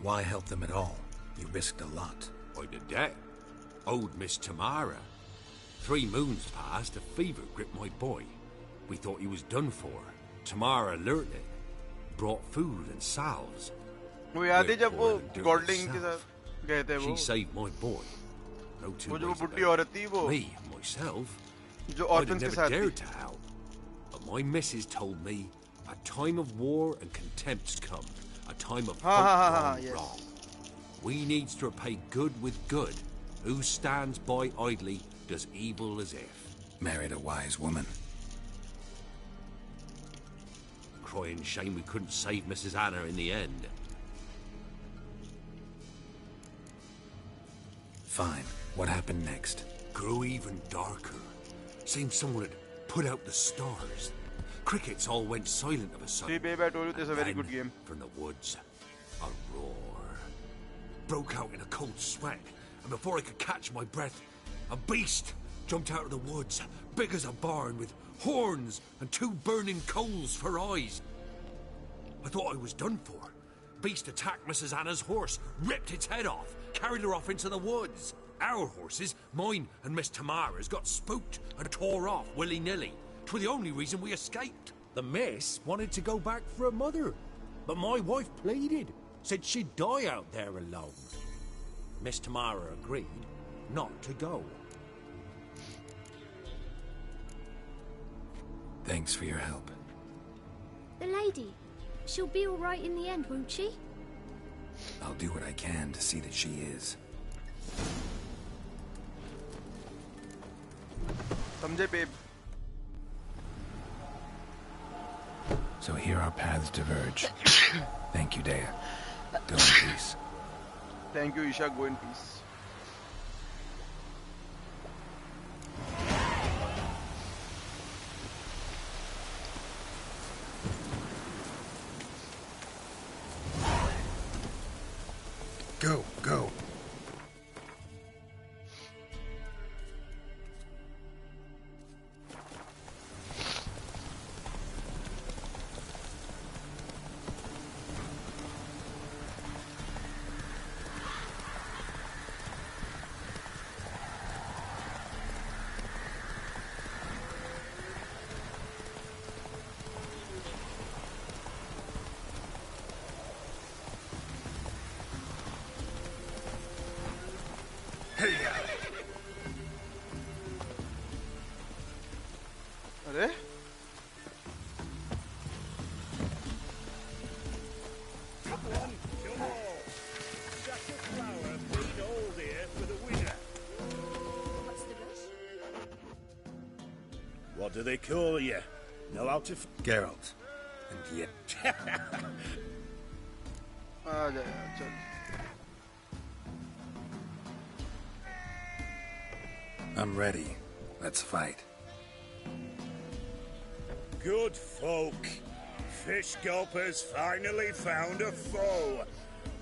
Speaker 4: Why help them at all? You risked a lot.
Speaker 5: By the debt. Owed Miss Tamara. 3 moons passed, a fever gripped my boy. We thought he was done for. Tamara learnt it. Brought food and salves.
Speaker 2: वो याद है जब वो गॉल्डिंग के साथ गए थे वो?
Speaker 5: She saved my boy. No two
Speaker 2: वो जो
Speaker 5: ways
Speaker 2: बुढ़ी
Speaker 5: about
Speaker 2: औरत थी वो?
Speaker 5: Me, myself.
Speaker 2: जो
Speaker 5: I'd
Speaker 2: orphans
Speaker 5: have
Speaker 2: के
Speaker 5: never
Speaker 2: साथ
Speaker 5: dared
Speaker 2: थी?
Speaker 5: to help. But my missus told me a time of war and contempt's come. A time of hope gone
Speaker 2: yes.
Speaker 5: wrong. We needs to repay good with good. Who stands by idly does evil as if.
Speaker 4: Married a wise woman.
Speaker 5: Crying shame we couldn't save Mrs. Anna in the end.
Speaker 4: Fine. What happened next?
Speaker 5: Grew even darker. Seemed someone had put out the stars. Crickets all went silent of a
Speaker 2: See,
Speaker 5: sudden.
Speaker 2: babe, I told you this is a very
Speaker 5: And
Speaker 2: good game.
Speaker 5: from the woods, a roar. Broke out in a cold sweat, and before I could catch my breath, a beast jumped out of the woods, big as a barn, with horns and 2 burning coals for eyes. I thought I was done for. Beast attacked Mrs. Anna's horse, ripped its head off, carried her off into the woods. Our horses, mine and Miss Tamara's, got spooked and tore off willy-nilly. 'Twas the only reason we escaped. The miss wanted to go back for her mother, but my wife pleaded, said she'd die out there alone. Miss Tamara agreed not to go.
Speaker 4: Thanks for your help.
Speaker 7: The lady. She'll be all right in the end, won't she?
Speaker 4: I'll do what I can to see that she is.
Speaker 2: समझे, babe?
Speaker 4: So here our paths diverge. Thank you, Dea. Go in peace.
Speaker 2: Thank you, Isha. Go in peace.
Speaker 4: Go, go.
Speaker 2: अरे
Speaker 9: What do they call you? Know how to
Speaker 4: Geralt. And yet.
Speaker 2: आ जा यार, चल.
Speaker 4: I'm ready. Let's fight.
Speaker 9: Good folk. Fish Gulper's finally found a foe.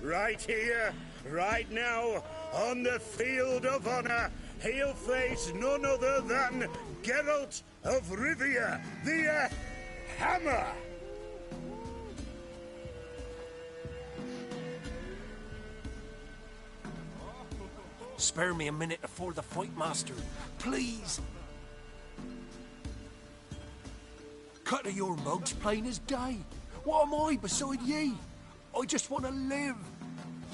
Speaker 9: Right here, right now, on the field of honor, he'll face none other than Geralt of Rivia, the Hammer.
Speaker 5: Spare me a minute before the fight, master. Please. Cut of your mugs plain as day. What am I beside ye? I just want to live.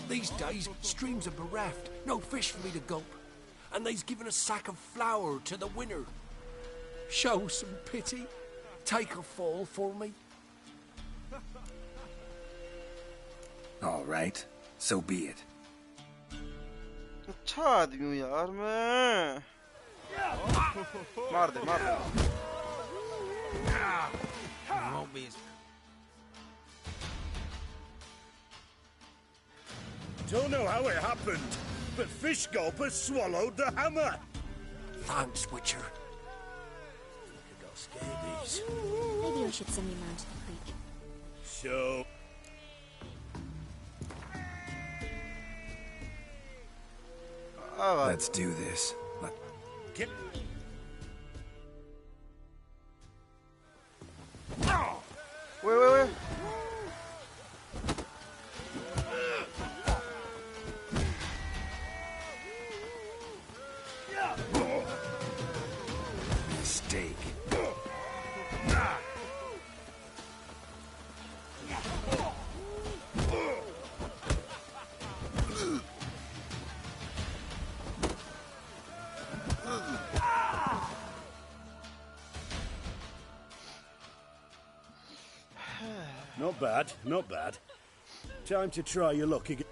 Speaker 5: These days, streams are bereft. No fish for me to gulp. And they's given a sack of flour to the winner. Show some pity. Take a fall for me.
Speaker 4: All right. So be it.
Speaker 2: अच्छा आदमी हूँ यार मैं. मार दे, मार दे.
Speaker 1: It won't be as...
Speaker 9: Don't know how it happened, but Fish Gulper swallowed the hammer.
Speaker 5: Thanks, Witcher.
Speaker 9: I got scabies.
Speaker 7: Maybe I should send you down to the creek.
Speaker 9: So...
Speaker 4: Let's do this.
Speaker 9: Get...
Speaker 2: Wait.
Speaker 4: Mistake.
Speaker 9: Not bad, not bad. Time to try your luck again.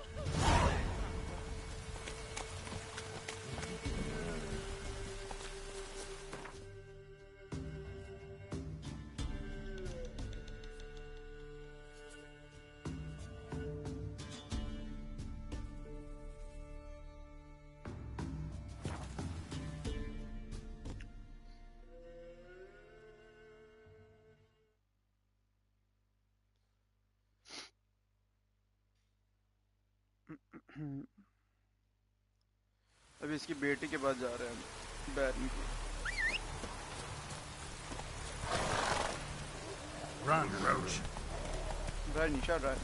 Speaker 2: अभी इसकी बेटी के पास जा रहे हैं बैरन की
Speaker 6: Run, Roach.
Speaker 2: Right, Nisha, right.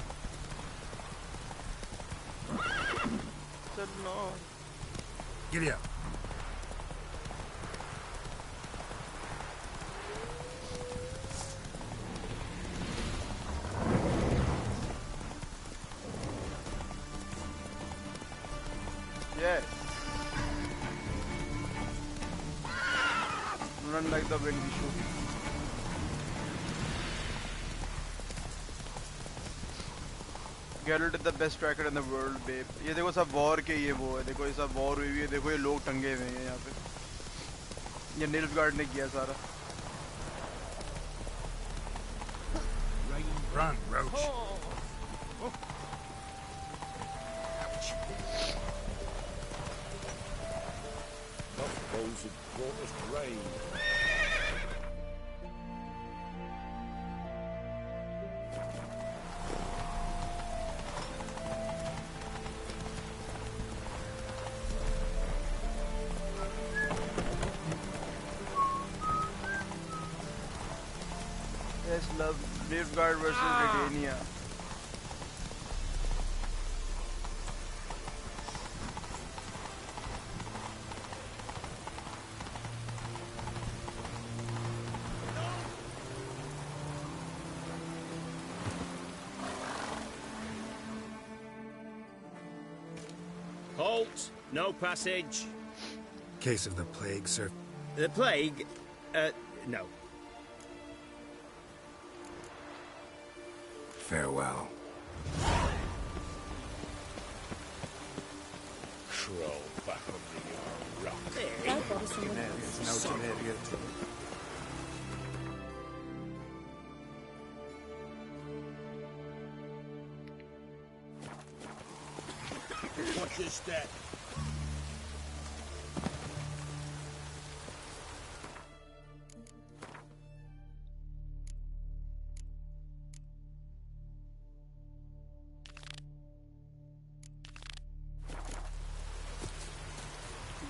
Speaker 2: चलो
Speaker 6: Giddy up.
Speaker 2: Yes. Run like the wind we shoot. Geralt is the best tracker in the world, babe. ये देखो सब वॉर के ये वो है, देखो ये सब वॉर हुई है, देखो ये लोग टंगे हुए हैं यहाँ पे. ये निल्फगार्ड ने किया सारा.
Speaker 6: Run, Roach.
Speaker 9: Those have brought us rain.
Speaker 2: Yes, love. Nilfgaard versus Redania.
Speaker 10: Halt! No passage.
Speaker 4: Case of the plague, sir.
Speaker 10: The plague? No.
Speaker 4: Farewell.
Speaker 9: Crawl back under your rock.
Speaker 7: Don't bother someone else.
Speaker 9: Watch your step.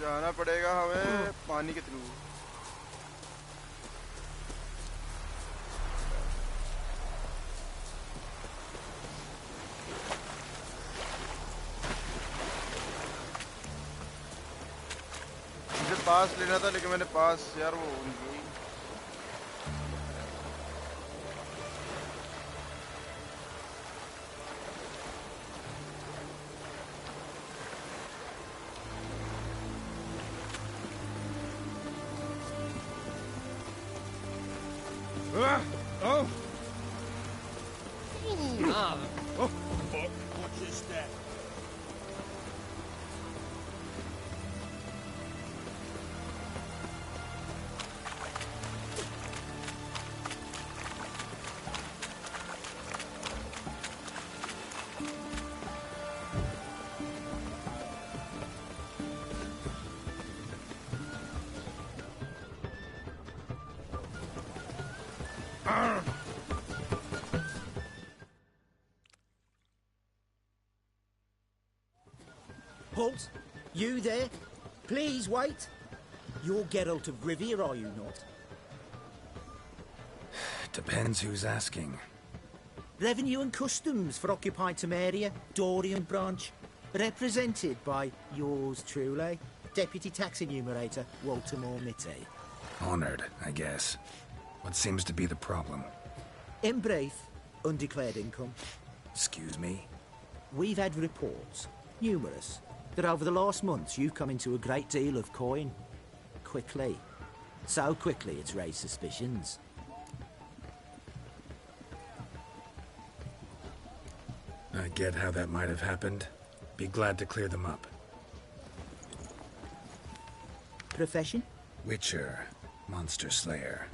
Speaker 2: जाना पड़ेगा हमें पानी के through. मुझे पास लेना था लेकिन मैंने पास यार वो उनकी
Speaker 3: Oh!
Speaker 9: Watch your step.
Speaker 11: Halt! You there? Please wait. You're Geralt of Rivia, are you not?
Speaker 4: Depends who's asking.
Speaker 11: Revenue and Customs for occupied Temeria, Dorian branch. Represented by yours truly, Deputy Tax Enumerator Walter Mitte.
Speaker 4: Honored, I guess. What seems to be the problem?
Speaker 11: In brief, undeclared income.
Speaker 4: Excuse me?
Speaker 11: We've had reports, numerous, that over the last months you've come into a great deal of coin. Quickly. So quickly it's raised suspicions.
Speaker 4: I get how that might have happened. Be glad to clear them up.
Speaker 11: Profession?
Speaker 4: Witcher. Monster Slayer.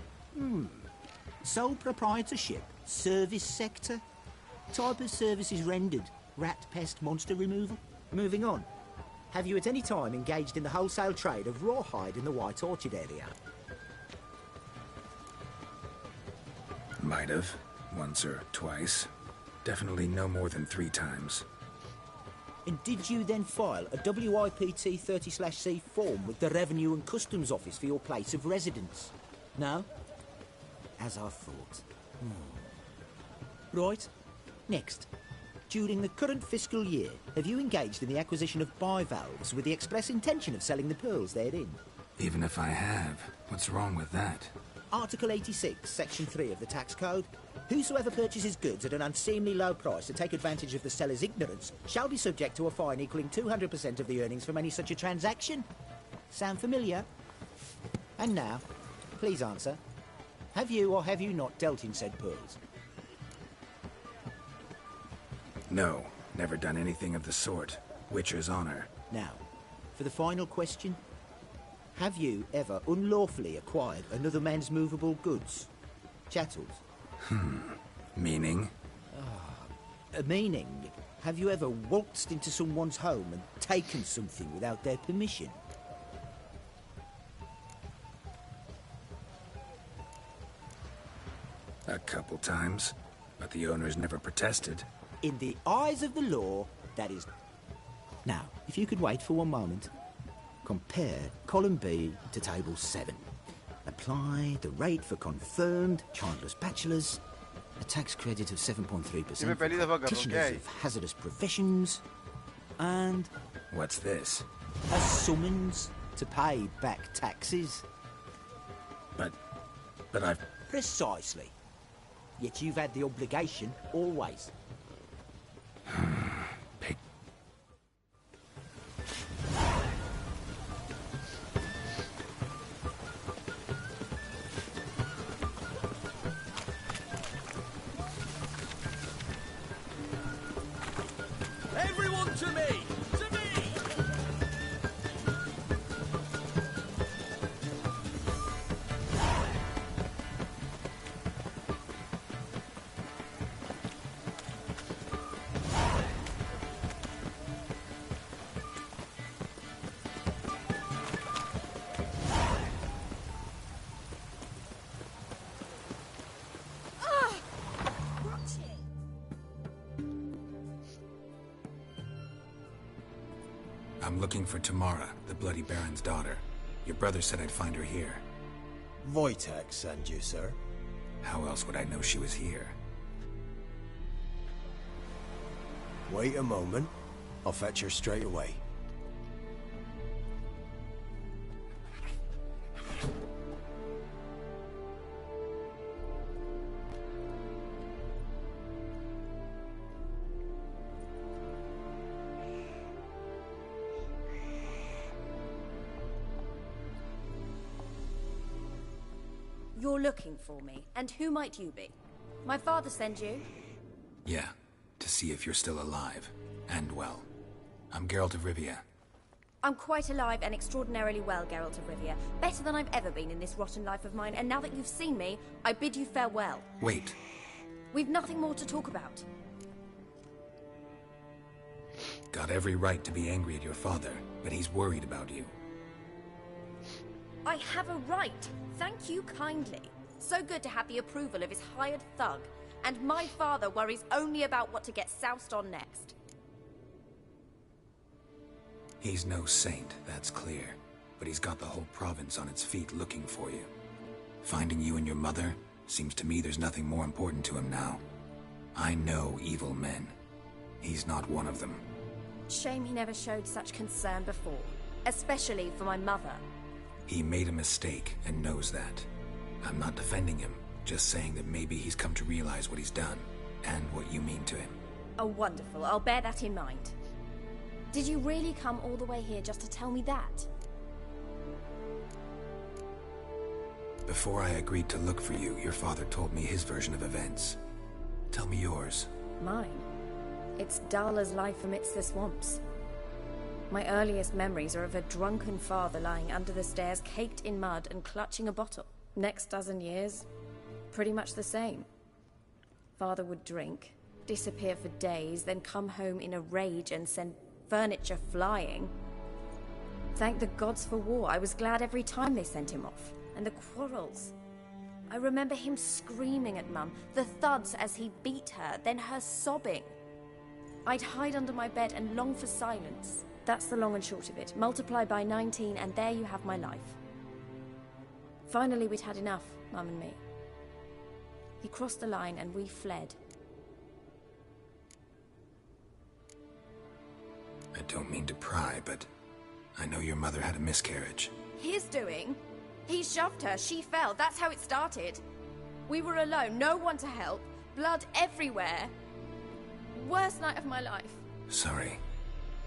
Speaker 11: Sole proprietorship? Service sector? Type of services rendered? Rat, pest, monster removal? Moving on. Have you at any time engaged in the wholesale trade of rawhide in the White Orchard area?
Speaker 4: Might have. Once or twice. Definitely no more than 3 times.
Speaker 11: And did you then file a WIPT 30/C form with the Revenue and Customs Office for your place of residence? No? As I thought. Right. Next. During the current fiscal year, have you engaged in the acquisition of bivalves with the express intention of selling the pearls therein?
Speaker 4: Even if I have, what's wrong with that?
Speaker 11: Article 86, Section 3 of the Tax Code. Whosoever purchases goods at an unseemly low price to take advantage of the seller's ignorance shall be subject to a fine equaling 200% of the earnings from any such a transaction. Sound familiar? And now, please answer. Have you or have you not dealt in said pearls?
Speaker 4: No, never done anything of the sort. Witcher's honor.
Speaker 11: Now, for the final question. Have you ever unlawfully acquired another man's movable goods? Chattels?
Speaker 4: Meaning?
Speaker 11: Meaning, have you ever waltzed into someone's home and taken something without their permission?
Speaker 4: A couple times, but the owners never protested.
Speaker 11: In the eyes of the law, that is... Now, if you could wait for one moment. Compare column B to table 7. Apply the rate for confirmed childless bachelors. A tax credit of 7.3% for practitioners of hazardous professions. And...
Speaker 4: What's this?
Speaker 11: A summons to pay back taxes.
Speaker 4: But I've...
Speaker 11: Precisely. Yet you've had the obligation always.
Speaker 10: Everyone to me! To me!
Speaker 4: I'm looking for Tamara, the Bloody Baron's daughter. Your brother said I'd find her here.
Speaker 12: Wojtek sent you, sir.
Speaker 4: How else would I know she was here?
Speaker 12: Wait a moment. I'll fetch her straight away.
Speaker 13: You're looking for me, and who might you be? My father sent you?
Speaker 4: Yeah, to see if you're still alive. And well. I'm Geralt of Rivia.
Speaker 13: I'm quite alive and extraordinarily well, Geralt of Rivia. Better than I've ever been in this rotten life of mine, and now that you've seen me, I bid you farewell.
Speaker 4: Wait.
Speaker 13: We've nothing more to talk about.
Speaker 4: Got every right to be angry at your father, but he's worried about you.
Speaker 13: I have a right. Thank you kindly. so good to have the approval of his hired thug. And my father worries only about what to get soused on next.
Speaker 4: He's no saint, that's clear. But he's got the whole province on its feet looking for you. Finding you and your mother, seems to me there's nothing more important to him now. I know evil men. He's not one of them.
Speaker 13: Shame he never showed such concern before. Especially for my mother.
Speaker 4: He made a mistake and knows that. I'm not defending him, just saying that maybe he's come to realize what he's done, and what you mean to him.
Speaker 13: Oh, wonderful. I'll bear that in mind. Did you really come all the way here just to tell me that?
Speaker 4: Before I agreed to look for you, your father told me his version of events. Tell me yours.
Speaker 13: Mine? It's dull as life amidst the swamps. My earliest memories are of a drunken father lying under the stairs, caked in mud and clutching a bottle. Next dozen years, pretty much the same. Father would drink, disappear for days, then come home in a rage and send furniture flying. Thank the gods for war. I was glad every time they sent him off. And the quarrels. I remember him screaming at Mum, the thuds as he beat her, then her sobbing. I'd hide under my bed and long for silence. That's the long and short of it. Multiply by 19 and there you have my life. Finally we'd had enough, Mum and me. He crossed the line and we fled.
Speaker 4: I don't mean to pry, but I know your mother had a miscarriage.
Speaker 13: His doing? He shoved her, she fell, that's how it started. We were alone, no one to help, blood everywhere. Worst night of my life.
Speaker 4: Sorry.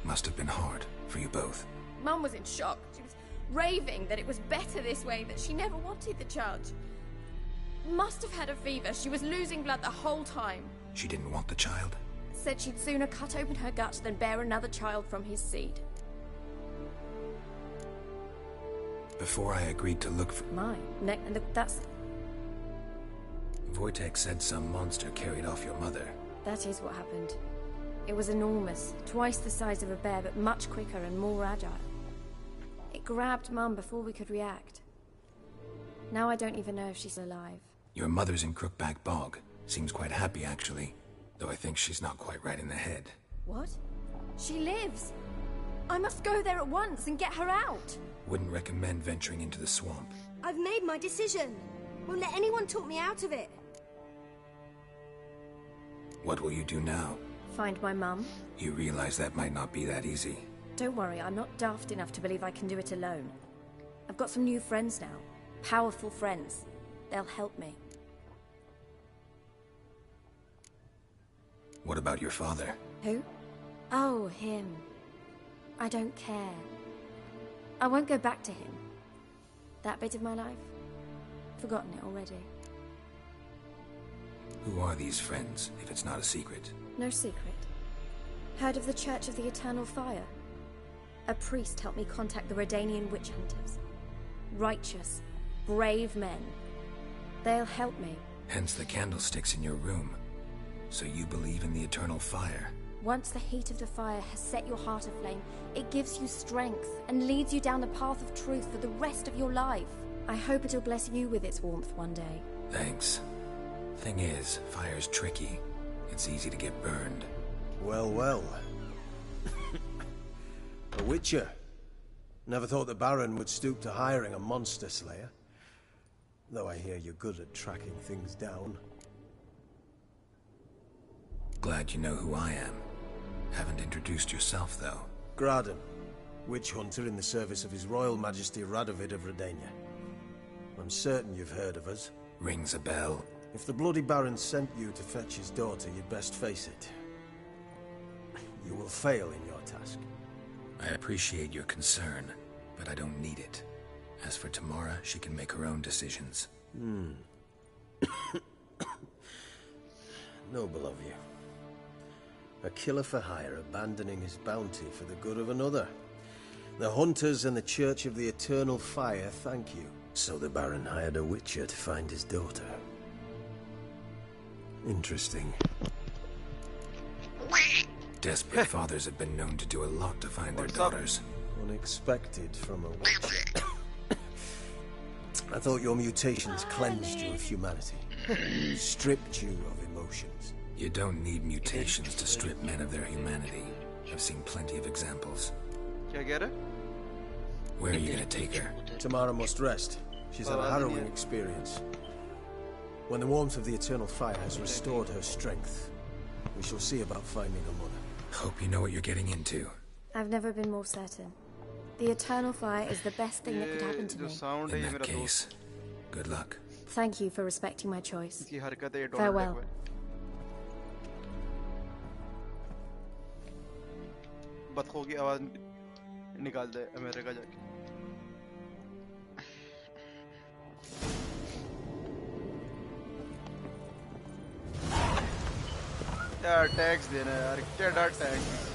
Speaker 4: Must have been hard for you both.
Speaker 13: Mum was in shock. She was raving that it was better this way, that she never wanted the charge. Must have had a fever, she was losing blood the whole time.
Speaker 4: She didn't want the child?
Speaker 13: Said she'd sooner cut open her gut than bear another child from his seed.
Speaker 4: Before I agreed to look for...
Speaker 13: Mine? And that's...
Speaker 4: Wojtek said some monster carried off your mother.
Speaker 13: That is what happened. It was enormous, twice the size of a bear, but much quicker and more agile. It grabbed Mum before we could react. Now I don't even know if she's alive.
Speaker 4: Your mother's in Crookback Bog. Seems quite happy, actually. Though I think she's not quite right in the head.
Speaker 13: What? She lives! I must go there at once and get her out!
Speaker 4: Wouldn't recommend venturing into the swamp.
Speaker 14: I've made my decision. Won't let anyone talk me out of it.
Speaker 4: What will you do now?
Speaker 13: Find my mum.
Speaker 4: You realize that might not be that easy.
Speaker 13: Don't worry, I'm not daft enough to believe I can do it alone. I've got some new friends now. Powerful friends. They'll help me.
Speaker 4: What about your father?
Speaker 13: Who? Oh, him. I don't care. I won't go back to him. That bit of my life? Forgotten it already.
Speaker 4: Who are these friends, if it's not a secret?
Speaker 13: No secret. Heard of the Church of the Eternal Fire? A priest helped me contact the Redanian witch hunters. Righteous, brave men. They'll help me.
Speaker 4: Hence the candlesticks in your room. So you believe in the eternal fire?
Speaker 13: Once the heat of the fire has set your heart aflame, it gives you strength and leads you down the path of truth for the rest of your life. I hope it'll bless you with its warmth one day.
Speaker 4: Thanks. Thing is, fire's tricky. It's easy to get burned.
Speaker 12: Well, well. A witcher. Never thought the Baron would stoop to hiring a monster slayer. Though I hear you're good at tracking things down.
Speaker 4: Glad you know who I am. Haven't introduced yourself, though.
Speaker 12: Graden, witch hunter in the service of His Royal Majesty Radovid of Redania. I'm certain you've heard of us.
Speaker 4: Rings a bell.
Speaker 12: If the bloody Baron sent you to fetch his daughter, you'd best face it. You will fail in your task.
Speaker 4: I appreciate your concern, but I don't need it. As for Tamara, she can make her own decisions.
Speaker 12: Noble of you. A killer for hire abandoning his bounty for the good of another. The hunters and the Church of the Eternal Fire thank you. So the Baron hired a witcher to find his daughter. Interesting.
Speaker 4: Desperate fathers have been known to do a lot to find their daughters.
Speaker 12: Unexpected from a witcher. I thought your mutations cleansed you of humanity, stripped you of emotions.
Speaker 4: You don't need mutations to strip men of their humanity. I've seen plenty of examples.
Speaker 2: क्या कह रहा है?
Speaker 4: Where are you gonna take her?
Speaker 12: Tamara must rest. She's had a harrowing experience. When the warmth of the eternal fire has restored her strength, we shall see about finding her mother.
Speaker 4: Hope you know what you're getting into.
Speaker 13: I've never been more certain. The eternal fire is the best thing that could happen to me.
Speaker 4: In that case, good luck.
Speaker 13: Thank you for respecting my choice.
Speaker 2: इसकी हरकतें ये
Speaker 13: Farewell.
Speaker 2: बतखों की आवाज निकाल दे America जाके. यार tax देना यार, क्या डर टैक्स.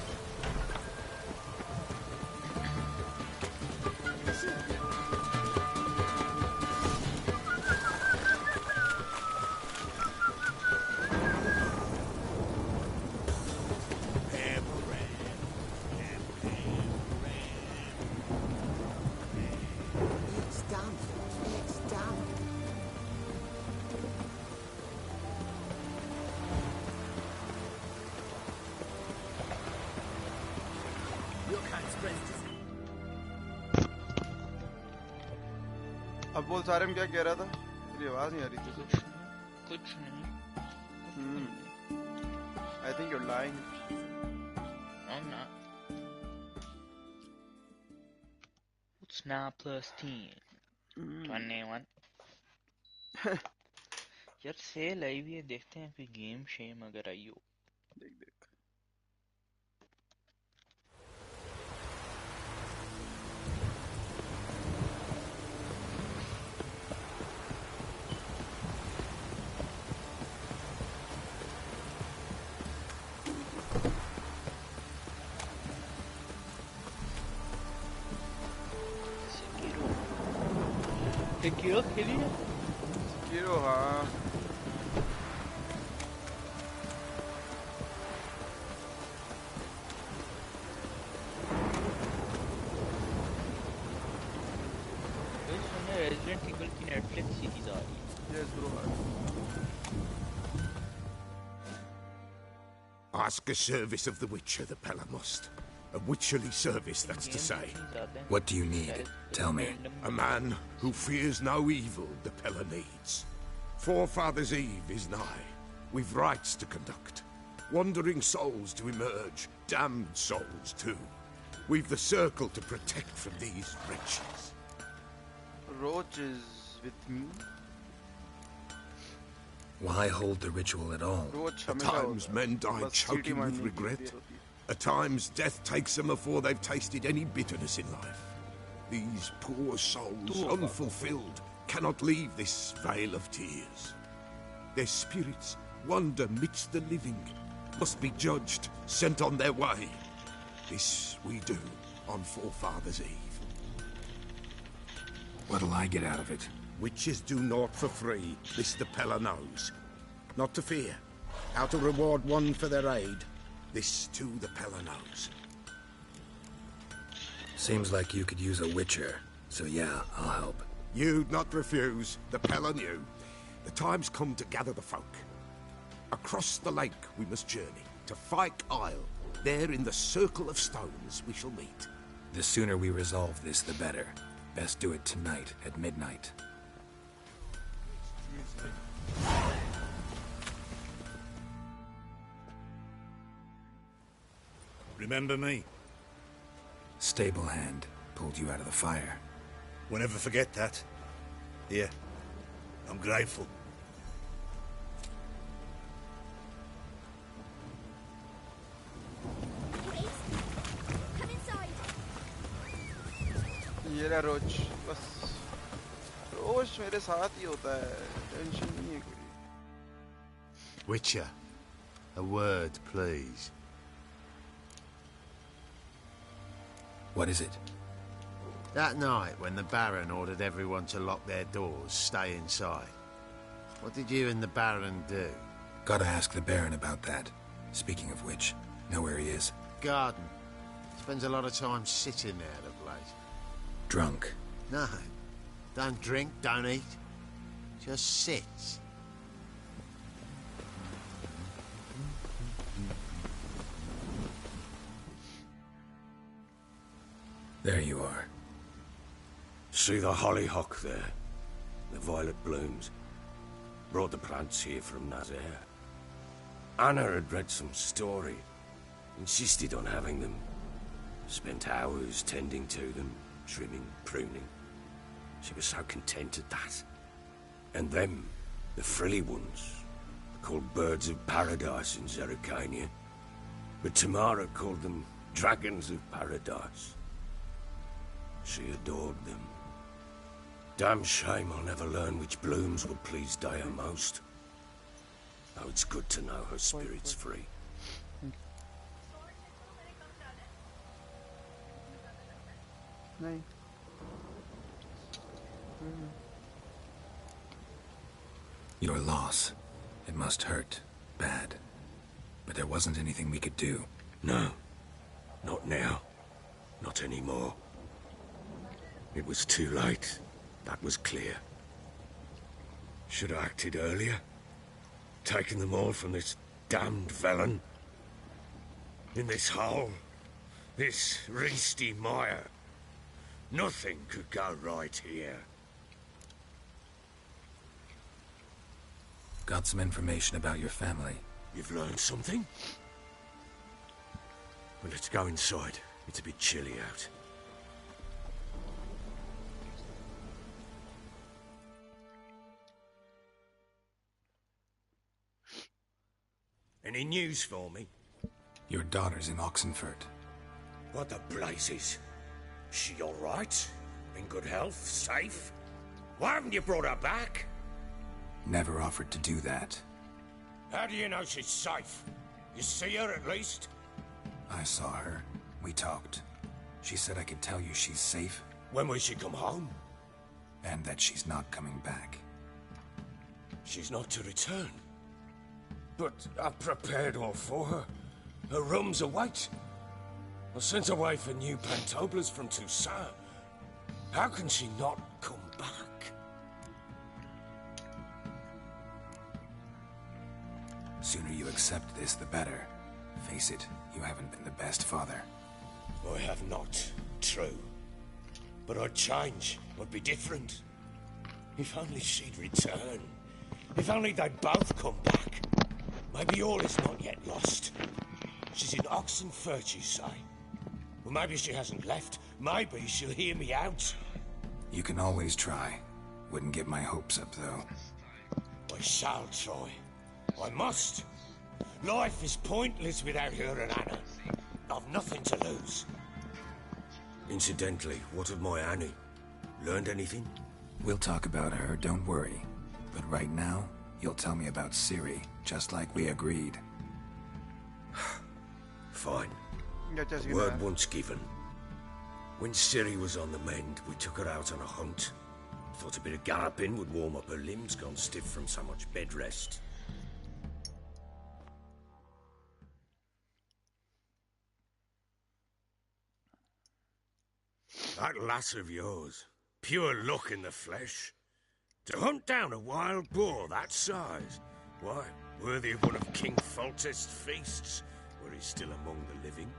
Speaker 2: अब बोल सारे में क्या कह रहा था? तेरी आवाज नहीं आ रही तुझे.
Speaker 15: कुछ नहीं.
Speaker 2: I think you're lying.
Speaker 15: I'm not. What's 9 plus 10? 21. यार सेल आई हुई है, देखते हैं कोई गेम शेम अगर आई हो.
Speaker 2: देख देख.
Speaker 15: Sekiro खेली है?
Speaker 2: Sekiro हाँ.
Speaker 15: रेजिडेंट इवल की नेटफ्लिक्स सीरीज आ रही है.
Speaker 2: Yes bro.
Speaker 6: Ask a service of the Witcher, the Pella must. A witcherly service, that's to say.
Speaker 4: What do you need? Tell me.
Speaker 6: A man who fears no evil the Pella needs. Forefathers' Eve is nigh. We've rites to conduct. Wandering souls to emerge. Damned souls, too. We've the circle to protect from these wretches.
Speaker 2: Roach is with me.
Speaker 4: Why hold the ritual at all?
Speaker 6: At times men die choking with regret. At times death takes them before they've tasted any bitterness in life. These poor souls, unfulfilled, cannot leave this vale of tears. Their spirits wander midst the living, must be judged, sent on their way. This we do on Forefathers' Eve.
Speaker 4: What'll I get out of it?
Speaker 6: Witches do naught for free, this the Pella knows. Not to fear. How to reward one for their aid, this too the Pella knows.
Speaker 4: Seems like you could use a witcher, so yeah, I'll help.
Speaker 6: You'd not refuse, the Pella knew. The time's come to gather the folk. Across the lake we must journey, to Fyke Isle. There in the circle of stones we shall meet.
Speaker 4: The sooner we resolve this, the better. Best do it tonight at midnight.
Speaker 9: Remember me?
Speaker 4: Stable hand pulled you out of the fire.
Speaker 9: Won't ever forget that. Here, I'm grateful.
Speaker 14: Come inside.
Speaker 2: ये रहा रोच. बस रोच मेरे साथ ही होता है. Tension नहीं है कोई.
Speaker 9: Witcher, a word, please.
Speaker 4: What is it?
Speaker 16: That night when the Baron ordered everyone to lock their doors, stay inside. What did you and the Baron do?
Speaker 4: Gotta ask the Baron about that. Speaking of which, know where he is?
Speaker 16: Garden. Spends a lot of time sitting there of late.
Speaker 4: Drunk.
Speaker 16: No. Don't drink, don't eat. Just sit.
Speaker 4: There you are.
Speaker 17: See the hollyhock there? The violet blooms. Brought the plants here from Nazaire. Anna had read some story. Insisted on having them. Spent hours tending to them, trimming, pruning. She was so content at that. And them, the frilly ones, called birds of paradise in Zerrikania. But Tamara called them dragons of paradise. She adored them. Damn shame I'll never learn which blooms will please Daya most. Though it's good to know her spirit's free.
Speaker 4: Your loss. It must hurt. Bad. But there wasn't anything we could do.
Speaker 17: No. Not now. Not anymore. It was too late. That was clear. Should have acted earlier. Taken them all from this damned felon. In this hole. This reesty mire. Nothing could go right here.
Speaker 4: Got some information about your family.
Speaker 17: You've learned something? Well, let's go inside. It's a bit chilly out. Any news for me?
Speaker 4: Your daughter's in Oxenfurt.
Speaker 17: What the blazes? She all right? In good health? Safe? Why haven't you brought her back?
Speaker 4: Never offered to do that.
Speaker 17: How do you know she's safe? You see her at least?
Speaker 4: I saw her. We talked. She said I could tell you she's safe.
Speaker 17: When will she come home?
Speaker 4: And that she's not coming back.
Speaker 17: She's not to return. But I've prepared all for her. Her rooms await. I sent away for new pantoblas from Toussaint. How can she not come back?
Speaker 4: Sooner you accept this, the better. Face it, you haven't been the best father.
Speaker 17: I have not, true. But I'd change, I'd be different. If only she'd return. If only they'd both come back. Maybe all is not yet lost. She's in Oxenfurt, you say? Well, maybe she hasn't left. Maybe she'll hear me out.
Speaker 4: You can always try. Wouldn't get my hopes up, though.
Speaker 17: I shall try. I must. Life is pointless without her and Anna. I've nothing to lose. Incidentally, what of my Annie? Learned anything?
Speaker 4: We'll talk about her, don't worry. But right now, you'll tell me about Ciri, just like we agreed.
Speaker 17: Fine. Word once given. When Ciri was on the mend, we took her out on a hunt. Thought a bit of galloping would warm up her limbs, gone stiff from so much bed rest. That lass of yours, pure luck in the flesh. To hunt down a wild boar that size, why, worthy of one of King Foltest's feasts, where he's still among the living.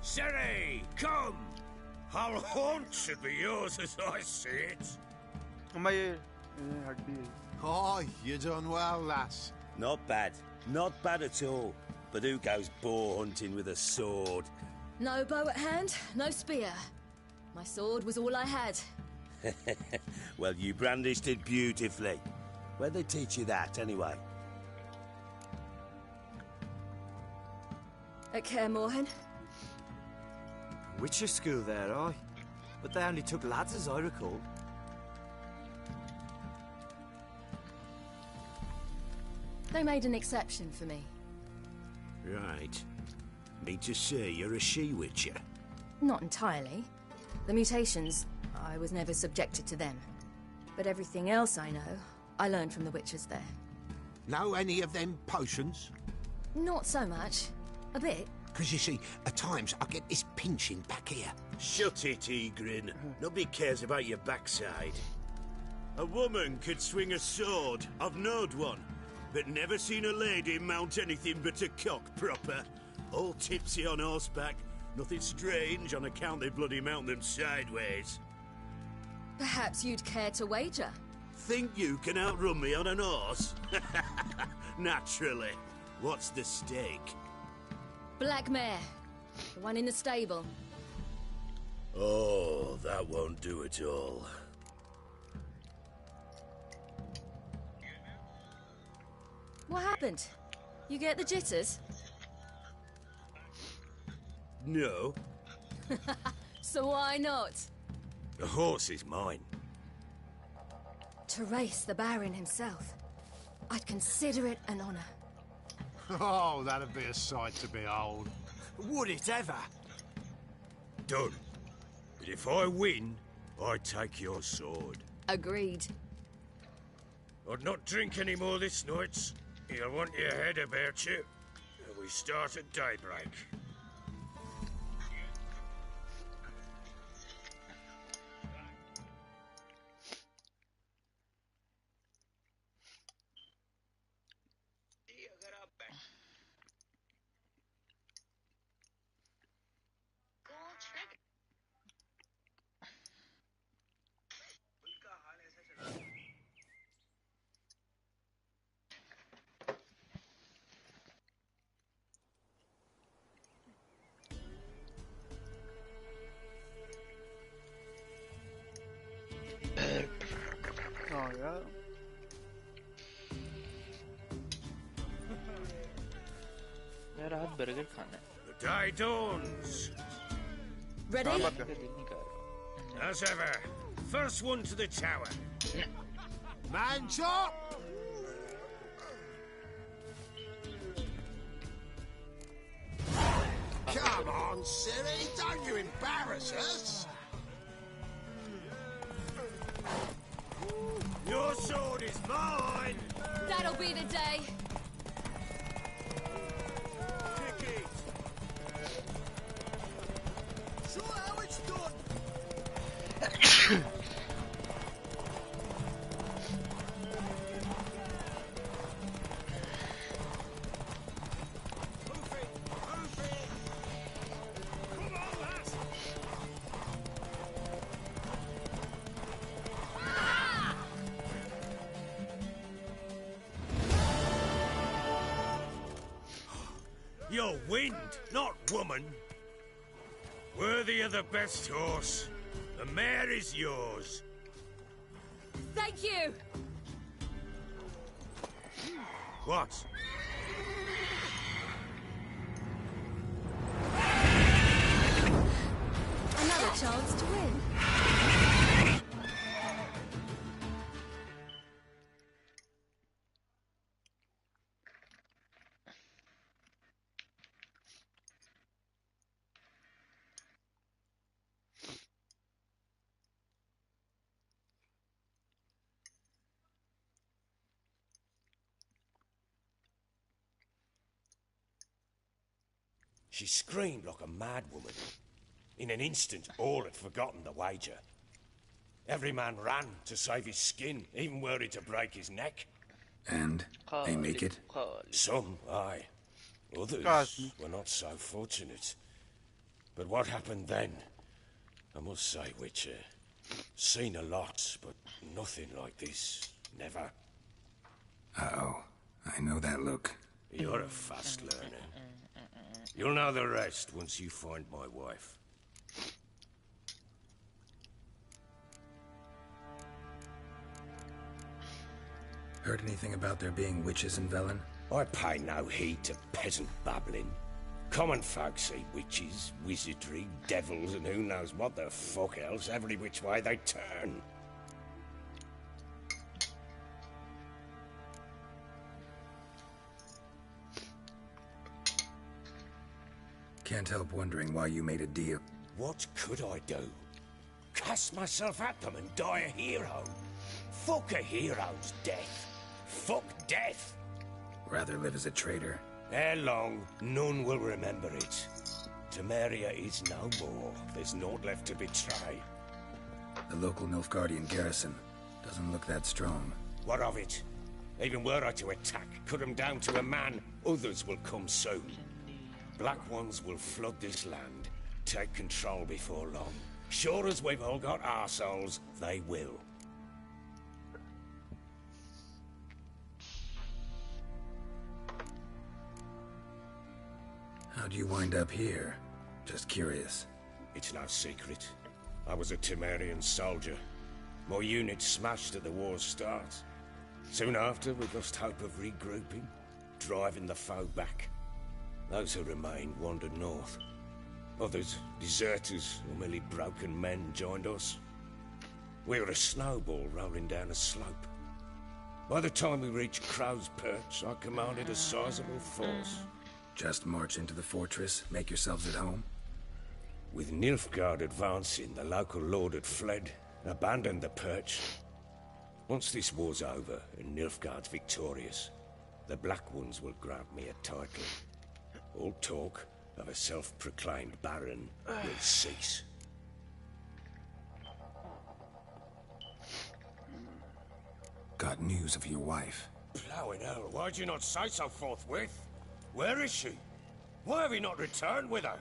Speaker 17: Ciri, come! Our haunt should be yours as I see it.
Speaker 6: Oh, you done well, lass.
Speaker 9: Not bad. Not bad at all. But who goes boar hunting with a sword?
Speaker 18: No bow at hand, no spear. My sword was all I had.
Speaker 9: Well, you brandished it beautifully. Where'd they teach you that, anyway?
Speaker 18: At Kaer Morhen.
Speaker 19: Witcher school there, aye. But they only took lads, as I recall.
Speaker 18: They made an exception for me.
Speaker 9: Right. Mean to say you're a she-witcher?
Speaker 18: Not entirely. The mutations, I was never subjected to them. But everything else I know, I learned from the witches there.
Speaker 6: Know any of them potions?
Speaker 18: Not so much. A bit.
Speaker 6: Because you see, at times I get this pinching back here.
Speaker 9: Shut it, Egrin. Nobody cares about your backside. A woman could swing a sword. I've knowed one. But never seen a lady mount anything but a cock proper. All tipsy on horseback. Nothing strange on account they bloody mount them sideways.
Speaker 18: Perhaps you'd care to wager?
Speaker 9: Think you can outrun me on an horse? Naturally. What's the stake?
Speaker 18: Black mare. The one in the stable.
Speaker 9: Oh, that won't do it all.
Speaker 18: What happened? You get the jitters?
Speaker 9: No.
Speaker 18: So why not?
Speaker 9: The horse is mine.
Speaker 18: To race the Baron himself. I'd consider it an honor.
Speaker 6: Oh, that'd be a sight to behold.
Speaker 19: Would it ever?
Speaker 9: Done. But if I win, I take your sword.
Speaker 18: Agreed.
Speaker 9: I'd not drink any more this night. You'll want your head about you. We start at daybreak.
Speaker 2: हाँ यार
Speaker 15: यार आज burger खाना है.
Speaker 9: The day dawns.
Speaker 18: Ready?
Speaker 9: As ever, first one to the tower.
Speaker 6: Man chop! Come on, Siri, don't you embarrass us!
Speaker 9: Your sword is mine!
Speaker 18: That'll be the day.
Speaker 9: Kick it!
Speaker 10: Show how it's done.
Speaker 9: You're wind, not woman. Worthy of the best horse. The mare is yours.
Speaker 18: Thank you.
Speaker 9: What?
Speaker 18: Another chance to win.
Speaker 17: She screamed like a mad woman. In an instant, all had forgotten the wager. Every man ran to save his skin, even worried to break his neck.
Speaker 4: And they make it?
Speaker 17: Some, aye. Others were not so fortunate. But what happened then? I must say, Witcher, seen a lot, but nothing like this. Never.
Speaker 4: Uh-oh. I know that look.
Speaker 17: You're a fast learner. You'll know the rest once you find my wife.
Speaker 4: Heard anything about there being witches in Velen?
Speaker 17: I pay no heed to peasant babbling. Common folk see witches, wizardry, devils, and who knows what the fuck else every which way they turn.
Speaker 4: Can't help wondering why you made a deal.
Speaker 17: What could I do? Cast myself at them and die a hero? Fuck a hero's death. Fuck death.
Speaker 4: Rather live as a traitor.
Speaker 17: Ere long, none will remember it. Temeria is no more. There's naught left to betray.
Speaker 4: The local Nilfgaardian garrison doesn't look that strong.
Speaker 17: What of it? Even were I to attack, cut them down to a man, others will come soon. Black Ones will flood this land, take control before long. Sure as we've all got arseholes, they will.
Speaker 4: How'd you wind up here? Just curious.
Speaker 17: It's no secret. I was a Temerian soldier. My unit smashed at the war's start. Soon after, we lost hope of regrouping, driving the foe back. Those who remained wandered north. Others, deserters or merely broken men, joined us. We were a snowball rolling down a slope. By the time we reached Crow's Perch, I commanded a sizable force.
Speaker 4: Just march into the fortress, make yourselves at home?
Speaker 17: With Nilfgaard advancing, the local lord had fled, abandoned the Perch. Once this war's over and Nilfgaard's victorious, the Black Ones will grant me a title. All talk of a self-proclaimed baron will cease.
Speaker 4: Got news of your wife.
Speaker 17: Plowing hell, why'd you not say so forthwith? Where is she? Why have you not returned with her?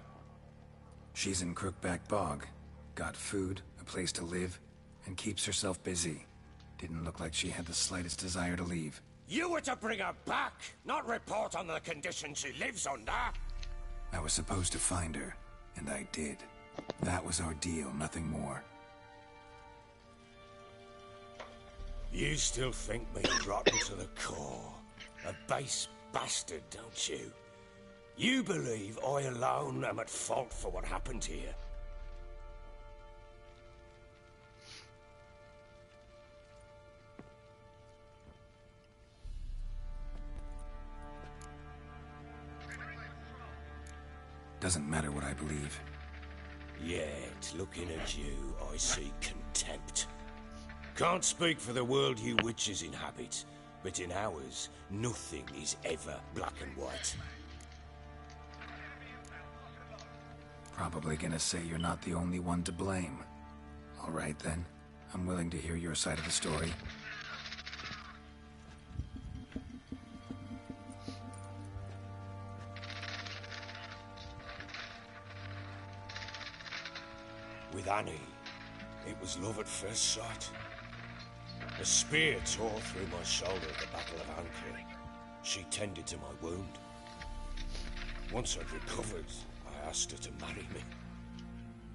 Speaker 4: She's in Crookback Bog. Got food, a place to live, and keeps herself busy. Didn't look like she had the slightest desire to leave.
Speaker 17: You were to bring her back, not report on the conditions she lives under.
Speaker 4: I was supposed to find her, and I did. That was our deal, nothing more.
Speaker 17: You still think me rotten to the core. A base bastard, don't you? You believe I alone am at fault for what happened here.
Speaker 4: Doesn't matter what I believe.
Speaker 17: Yet, looking at you, I see contempt. Can't speak for the world you witches inhabit, but in ours, nothing is ever black and white.
Speaker 4: Probably gonna say you're not the only one to blame. All right then, I'm willing to hear your side of the story.
Speaker 17: With Annie, it was love at first sight. A spear tore through my shoulder at the Battle of Anchor. She tended to my wound. Once I'd recovered, I asked her to marry me.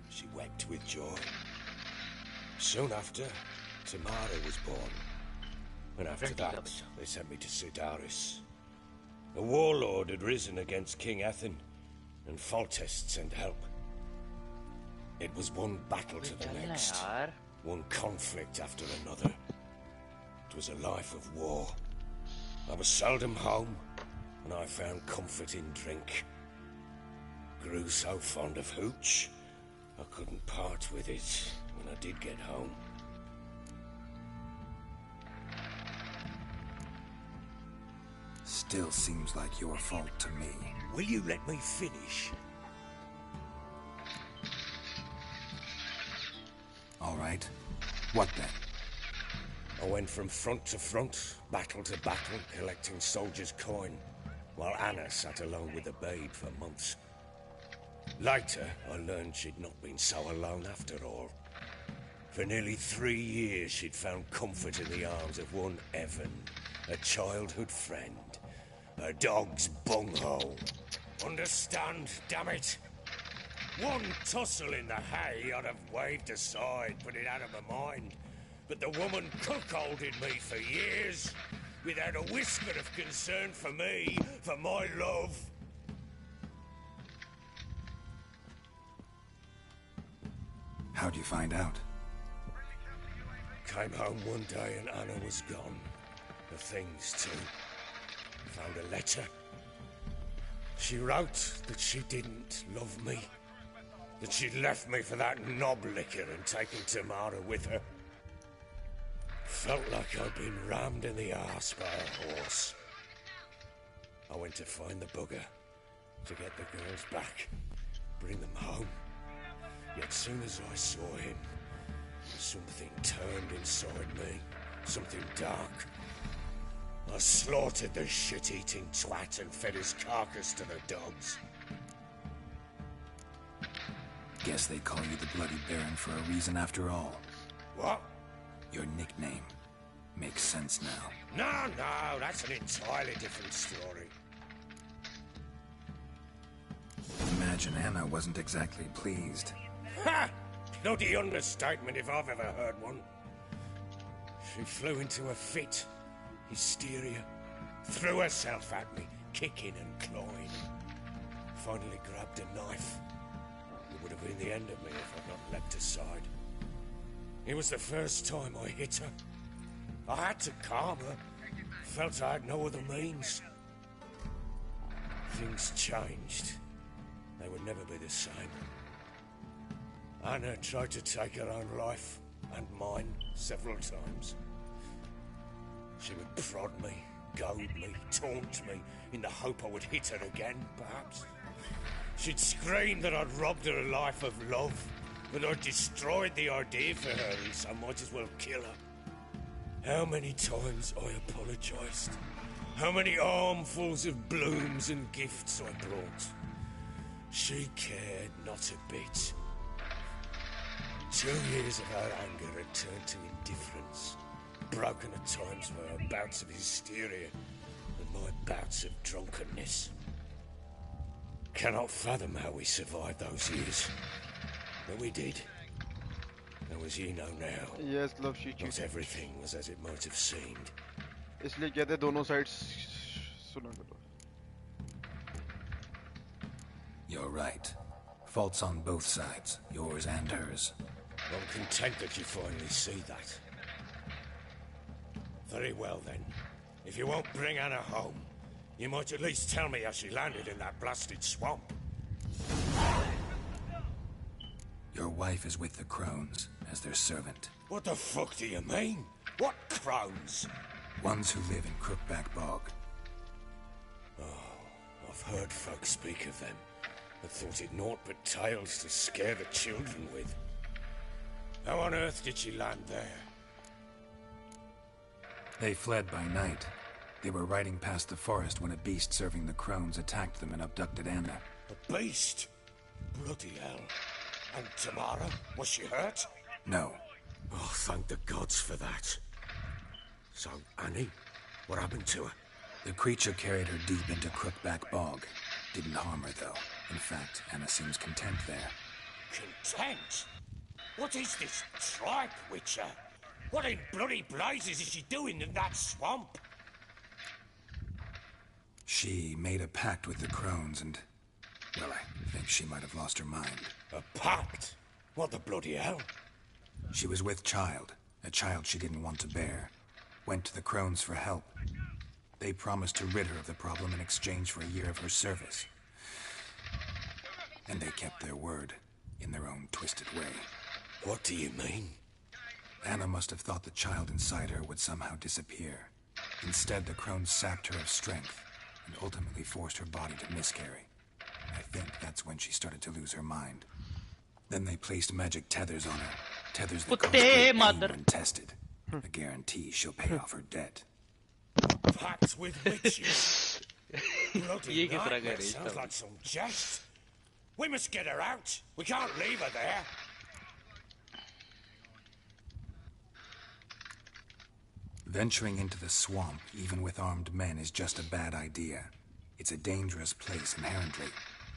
Speaker 17: She wept with joy. Soon after, Tamara was born. And after that, they sent me to Sidaris. A warlord had risen against King Ethan, and Foltest sent help. It was one battle to the next, one conflict after another. It was a life of war. I was seldom home, and I found comfort in drink. Grew so fond of hooch, I couldn't part with it when I did get home.
Speaker 4: Still seems like your fault to me.
Speaker 17: Will you let me finish?
Speaker 4: All right. What then?
Speaker 17: I went from front to front, battle to battle, collecting soldiers' coin, while Anna sat alone with the babe for months. Later, I learned she'd not been so alone after all. For nearly 3 years, she'd found comfort in the arms of one Evan, a childhood friend. A dog's bunghole. Understand, damn it? One tussle in the hay I'd have waved aside, put it out of my mind. But the woman cuckolded me for years, without a whisker of concern for me, for my love.
Speaker 4: How'd you find out?
Speaker 17: Came home one day and Anna was gone. The things too. Found a letter. She wrote that she didn't love me. That she'd left me for that knob licker and taken Tamara with her. Felt like I'd been rammed in the arse by a horse. I went to find the bugger, to get the girls back, bring them home. Yet soon as I saw him, something turned inside me, something dark. I slaughtered the shit-eating twat and fed his carcass to the dogs.
Speaker 4: Guess they call you the Bloody Baron for a reason after all.
Speaker 17: What?
Speaker 4: Your nickname. Makes sense now.
Speaker 17: No, that's an entirely different story.
Speaker 4: Imagine Anna wasn't exactly pleased.
Speaker 17: Ha! Bloody understatement if I've ever heard one. She flew into a fit. Hysteria. Threw herself at me, kicking and clawing. Finally grabbed a knife. It would have been the end of me if I'd not leapt aside. It was the first time I hit her. I had to calm her. Felt I had no other means. Things changed. They would never be the same. Anna tried to take her own life, and mine, several times. She would prod me, goad me, taunt me, in the hope I would hit her again, perhaps. She'd scream that I'd robbed her life of love, that I'd destroyed the idea for her, and so I might as well kill her. How many times I apologised. How many armfuls of blooms and gifts I brought. She cared not a bit. 2 years of her anger had turned to indifference, broken at times by her bouts of hysteria and my bouts of drunkenness. Cannot fathom how we survived those years, but we did. And as you know now,
Speaker 2: yes, love she
Speaker 17: not everything was as it might have seemed.
Speaker 2: इसलिए कहते दोनों sides सुना करो.
Speaker 4: You're right. Faults on both sides, yours and hers.
Speaker 17: I'm content that you finally see that. Very well then. If you won't bring Anna home, you might at least tell me how she landed in that blasted swamp.
Speaker 4: Your wife is with the Crones, as their servant.
Speaker 17: What the fuck do you mean? What crones?
Speaker 4: Ones who live in Crookback Bog.
Speaker 17: Oh, I've heard folk speak of them, but thought it naught but tales to scare the children with. How on earth did she land there?
Speaker 4: They fled by night. They were riding past the forest when a beast serving the Crones attacked them and abducted Anna.
Speaker 17: A beast? Bloody hell. And Tamara, was she hurt?
Speaker 4: No.
Speaker 17: Oh, thank the gods for that. So, Annie, what happened to her?
Speaker 4: The creature carried her deep into Crookback Bog. Didn't harm her, though. In fact, Anna seems content there.
Speaker 17: Content? What is this tripe, Witcher? What in bloody blazes is she doing in that swamp?
Speaker 4: She made a pact with the Crones and... well, I think she might have lost her mind.
Speaker 17: A pact? What the bloody hell?
Speaker 4: She was with child, a child she didn't want to bear. Went to the Crones for help. They promised to rid her of the problem in exchange for a year of her service. And they kept their word, in their own twisted way.
Speaker 17: What do you mean?
Speaker 4: Anna must have thought the child inside her would somehow disappear. Instead, the Crones sapped her of strength, and ultimately forced her body to miscarry. I think that's when she started to lose her mind. Then they placed magic tethers on her. Tethers that cause great pain when tested. A guarantee she'll pay off her debt.
Speaker 17: Pact with witches? Bloody nightmare, sounds like some jest. We must get her out. We can't leave her there.
Speaker 4: Venturing into the swamp, even with armed men, is just a bad idea. It's a dangerous place inherently.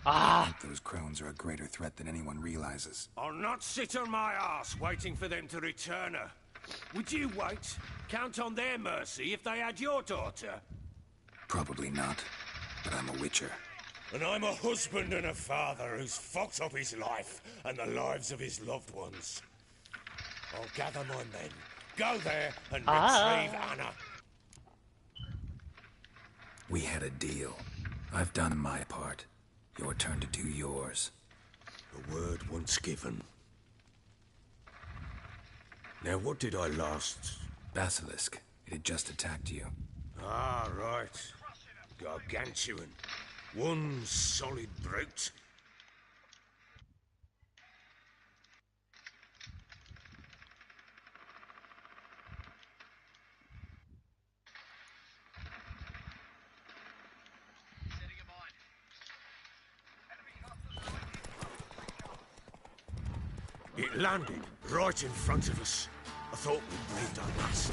Speaker 4: I think those Crones are a greater threat than anyone realizes.
Speaker 17: I'll not sit on my ass waiting for them to return her. Would you wait? Count on their mercy if they had your daughter?
Speaker 4: Probably not, but I'm a witcher.
Speaker 17: And I'm a husband and a father who's fucked up his life and the lives of his loved ones. I'll gather my men, go there and retrieve Anna.
Speaker 4: We had a deal. I've done my part. Your turn to do yours.
Speaker 17: A word once given. Now, what did I last...
Speaker 4: Basilisk. It had just attacked you.
Speaker 17: Ah, right. Gargantuan. One solid brute. It landed right in front of us. I thought we'd breathed our last.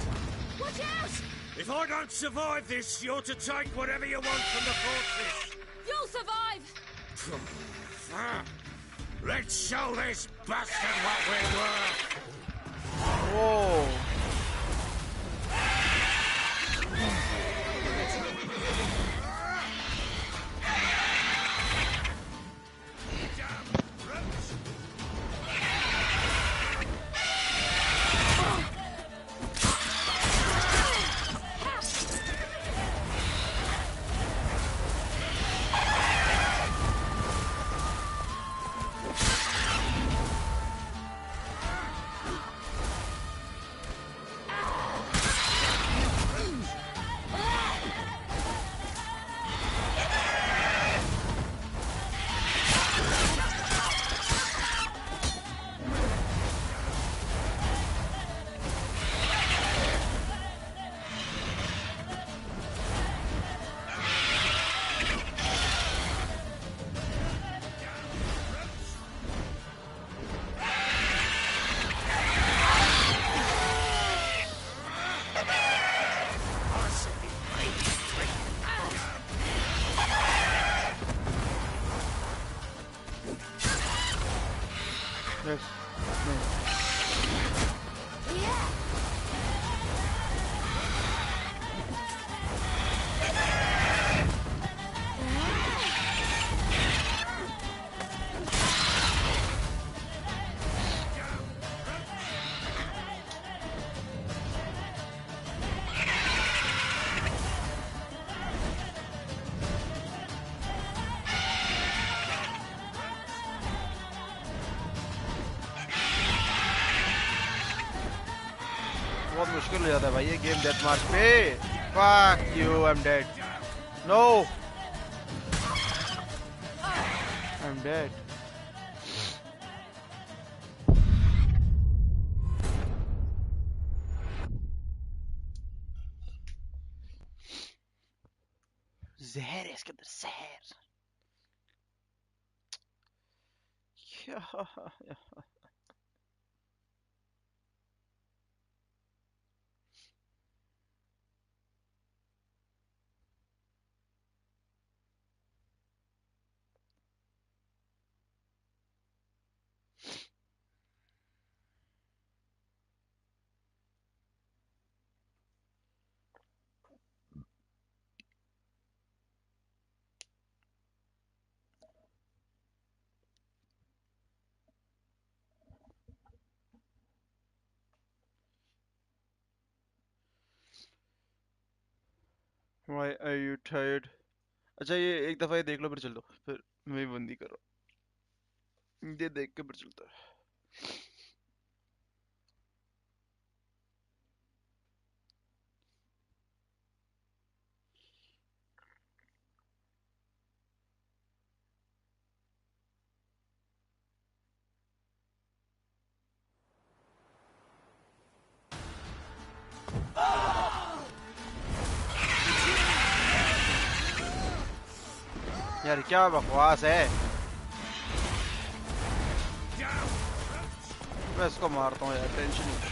Speaker 14: Watch out!
Speaker 17: If I don't survive this, you're to take whatever you want from the fortress.
Speaker 14: You'll survive!
Speaker 17: Let's show this bastard what we're worth.
Speaker 2: Whoa. बहुत मुश्किल हो जाता है भाई ये game death मार्च पे. Fuck you, I'm dead. No. I'm dead. जहर है इसके अंदर जहर. Why are you tired? अच्छा ये एक दफा ये देख लो फिर चल दो फिर मैं बंदी करो. ये देख के फिर चलता है. यार क्या बकवास है. मैं इसको मारता हूँ यार टेंशन नहीं.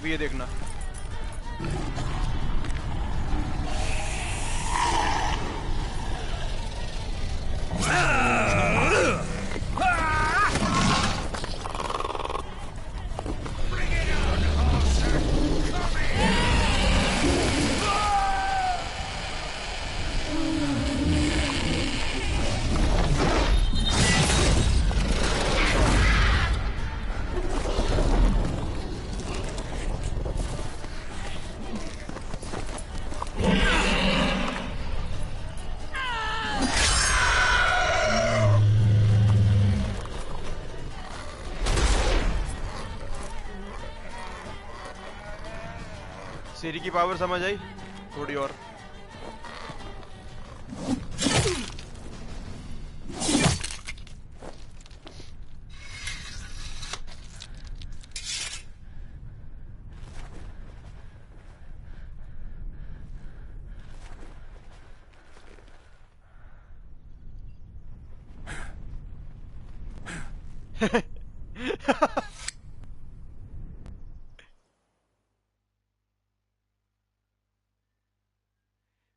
Speaker 2: अब ये देखना सीरी की पावर समझ आई थोड़ी और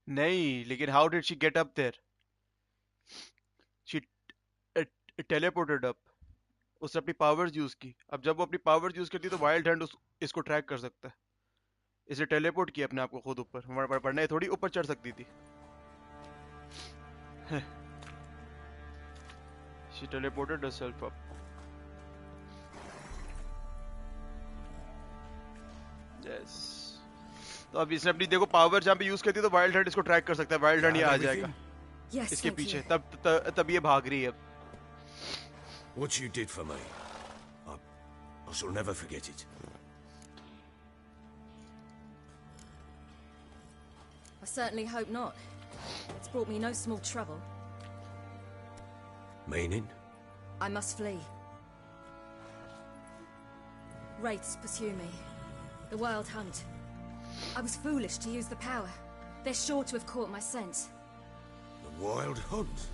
Speaker 2: नहीं लेकिन how did she get up there she teleported up उसने अपनी पावर्स यूज की अब जब वो अपनी पावर्स यूज करती है तो वाइल्ड हैंड इसको ट्रैक कर सकता है इसे टेलीपोर्ट किया अपने आप को खुद ऊपर वरना थोड़ी ऊपर चढ़ सकती थी she teleported herself up yes तो अब इसने अपनी देखो पावर जहाँ पे यूज करती है तो वाइल्ड हैंड इसको ट्रैक कर सकता है वाइल्ड हैंड ये आ जाएगा इसके पीछे तब ये भाग रही है अब
Speaker 17: What you did for me, I shall never forget it.
Speaker 18: I certainly hope not. It's brought me no small trouble.
Speaker 17: Meaning?
Speaker 18: I must flee. Wraiths pursue me. The Wild Hunt. I was foolish to use the power. They're sure to have caught my scent.
Speaker 17: The Wild Hunt?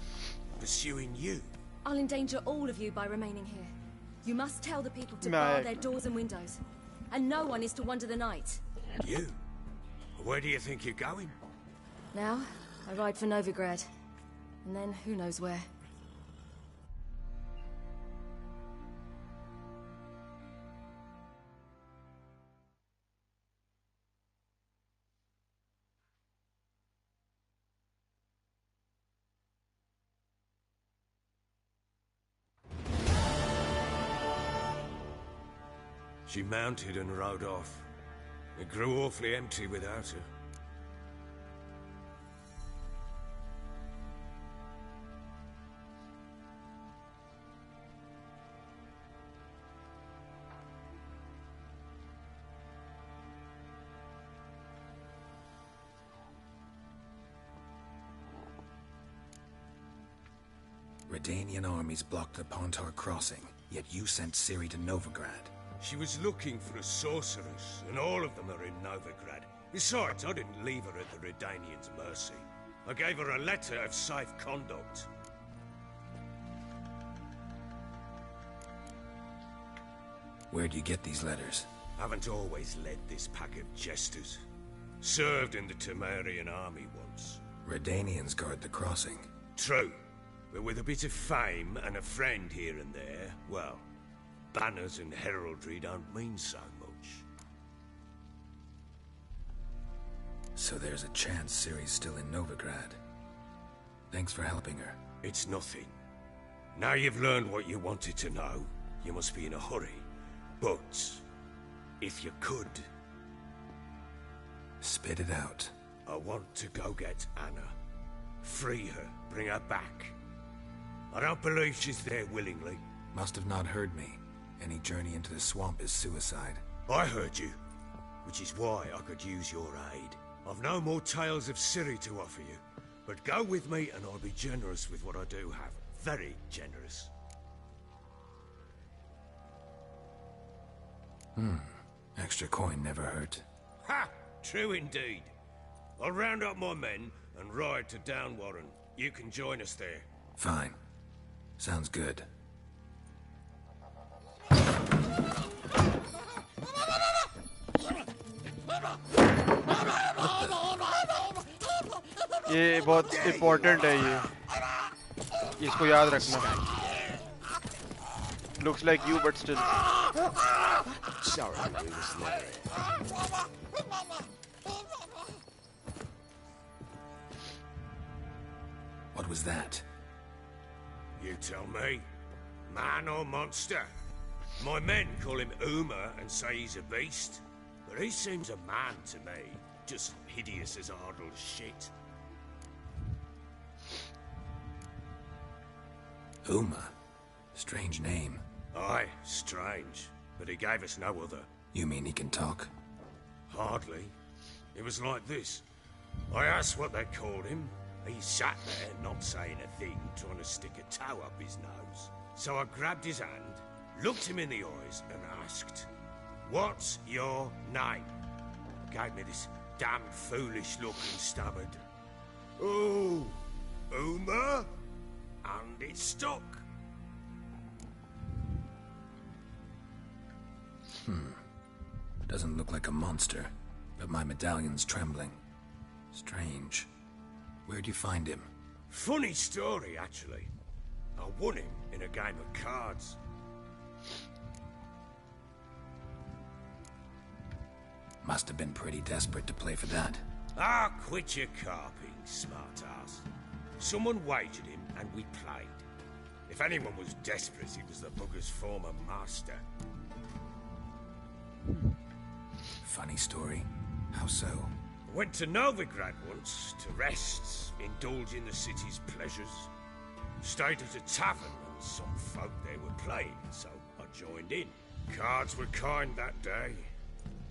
Speaker 17: Pursuing you?
Speaker 18: I'll endanger all of you by remaining here. You must tell the people to bar their doors and windows. And no one is to wander the night.
Speaker 17: You? Where do you think you're going?
Speaker 18: Now, I ride for Novigrad. And then, who knows where.
Speaker 17: She mounted and rode off. It grew awfully empty without her.
Speaker 4: Redanian armies blocked the Pontar crossing, yet you sent Ciri to Novigrad.
Speaker 17: She was looking for a sorceress, and all of them are in Novigrad. Besides, I didn't leave her at the Redanians' mercy. I gave her a letter of safe conduct.
Speaker 4: Where'd you get these letters?
Speaker 17: Haven't always led this pack of jesters. Served in the Temerian army once.
Speaker 4: Redanians guard the crossing.
Speaker 17: True. But with a bit of fame and a friend here and there, well, banners and heraldry don't mean so much.
Speaker 4: So there's a chance Ciri's still in Novigrad. Thanks for helping her.
Speaker 17: It's nothing. Now you've learned what you wanted to know, you must be in a hurry. But, if you could...
Speaker 4: Spit it out.
Speaker 17: I want to go get Anna. Free her, bring her back. I don't believe she's there willingly.
Speaker 4: Must have not heard me. Any journey into the swamp is suicide.
Speaker 17: I heard you, which is why I could use your aid. I've no more tales of Ciri to offer you, but go with me and I'll be generous with what I do have. Very generous.
Speaker 4: Extra coin never hurt.
Speaker 17: Ha! True indeed. I'll round up my men and ride to Downwarren. You can join us there.
Speaker 4: Fine. Sounds good.
Speaker 2: ये बहुत important है ये. इसको याद रखना. Looks like you, but still.
Speaker 12: Sorry, we was never here.
Speaker 4: What was that?
Speaker 16: You tell me. Man or monster? My men call him Uma and say he's a beast. But he seems a man to me. Just hideous as Ardle's shit.
Speaker 4: Uma? Strange name.
Speaker 16: Aye, strange. But he gave us no other.
Speaker 4: You mean he can talk?
Speaker 16: Hardly. It was like this. I asked what they called him. He sat there, not saying a thing, trying to stick a toe up his nose. So I grabbed his hand, looked him in the eyes, and asked, "What's your name?" He gave me this damn foolish look and stammered, "Oh, Uma?" And it stuck.
Speaker 4: Doesn't look like a monster, but my medallion's trembling. Strange. Where'd you find him?
Speaker 16: Funny story, actually. I won him in a game of cards.
Speaker 4: Must have been pretty desperate to play for that.
Speaker 16: Ah, quit your carping, smartass. Someone wagered him, and we played. If anyone was desperate, it was the bugger's former master.
Speaker 4: Funny story. How so?
Speaker 16: Went to Novigrad once, to rest, indulge in the city's pleasures. Stayed at a tavern, and some folk there were playing, so I joined in. Cards were kind that day.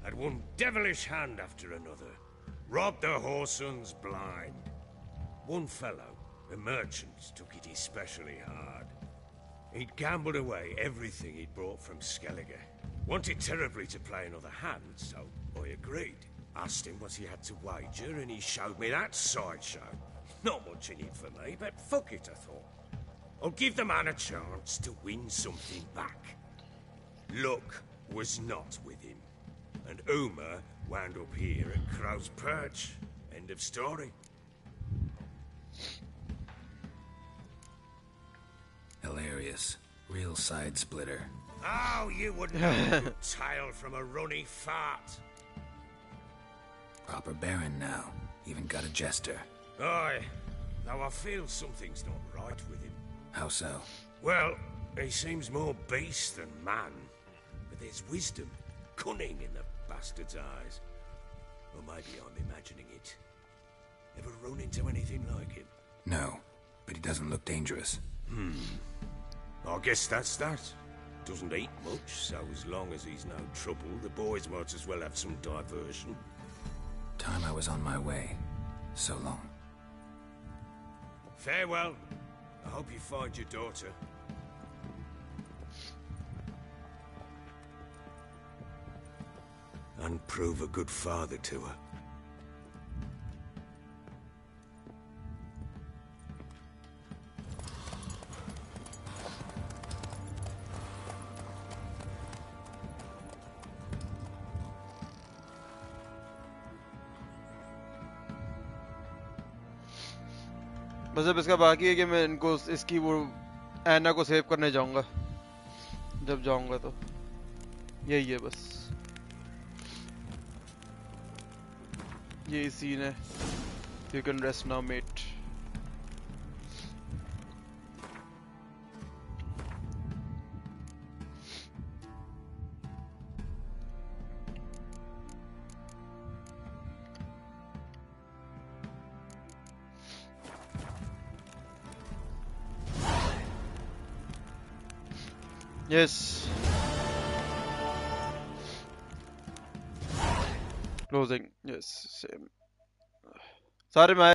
Speaker 16: Had one devilish hand after another. Robbed the whoresons blind. One fellow, a merchant, took it especially hard. He'd gambled away everything he'd brought from Skellige. Wanted terribly to play another hand, so I agreed. Asked him what he had to wager, and he showed me that sideshow. Not much in it for me, but fuck it, I thought. I'll give the man a chance to win something back. Luck was not with him, and Uma wound up here at Crow's Perch. End of story.
Speaker 4: Hilarious. Real side splitter.
Speaker 16: Oh, you wouldn't know a good tale from a runny fart.
Speaker 4: Proper baron now. Even got a jester.
Speaker 16: Aye, though I feel something's not right with him.
Speaker 4: How so?
Speaker 16: Well, he seems more beast than man. But there's wisdom, cunning in the bastard's eyes. Or maybe I'm imagining it. Ever run into anything like him?
Speaker 4: No, but he doesn't look dangerous.
Speaker 16: I guess that's that. Doesn't eat much, so as long as he's no trouble, the boys might as well have some diversion.
Speaker 4: Time I was on my way. So long.
Speaker 16: Farewell. I hope you find your daughter. And prove a good father to her.
Speaker 2: बस अब इसका बाकी है कि मैं इनको इसकी वो ऐना को सेव करने जाऊंगा जब जाऊंगा तो यही है बस यही सीन है You can rest now, mate. Yes. Closing. Yes. Same. Sorry, man.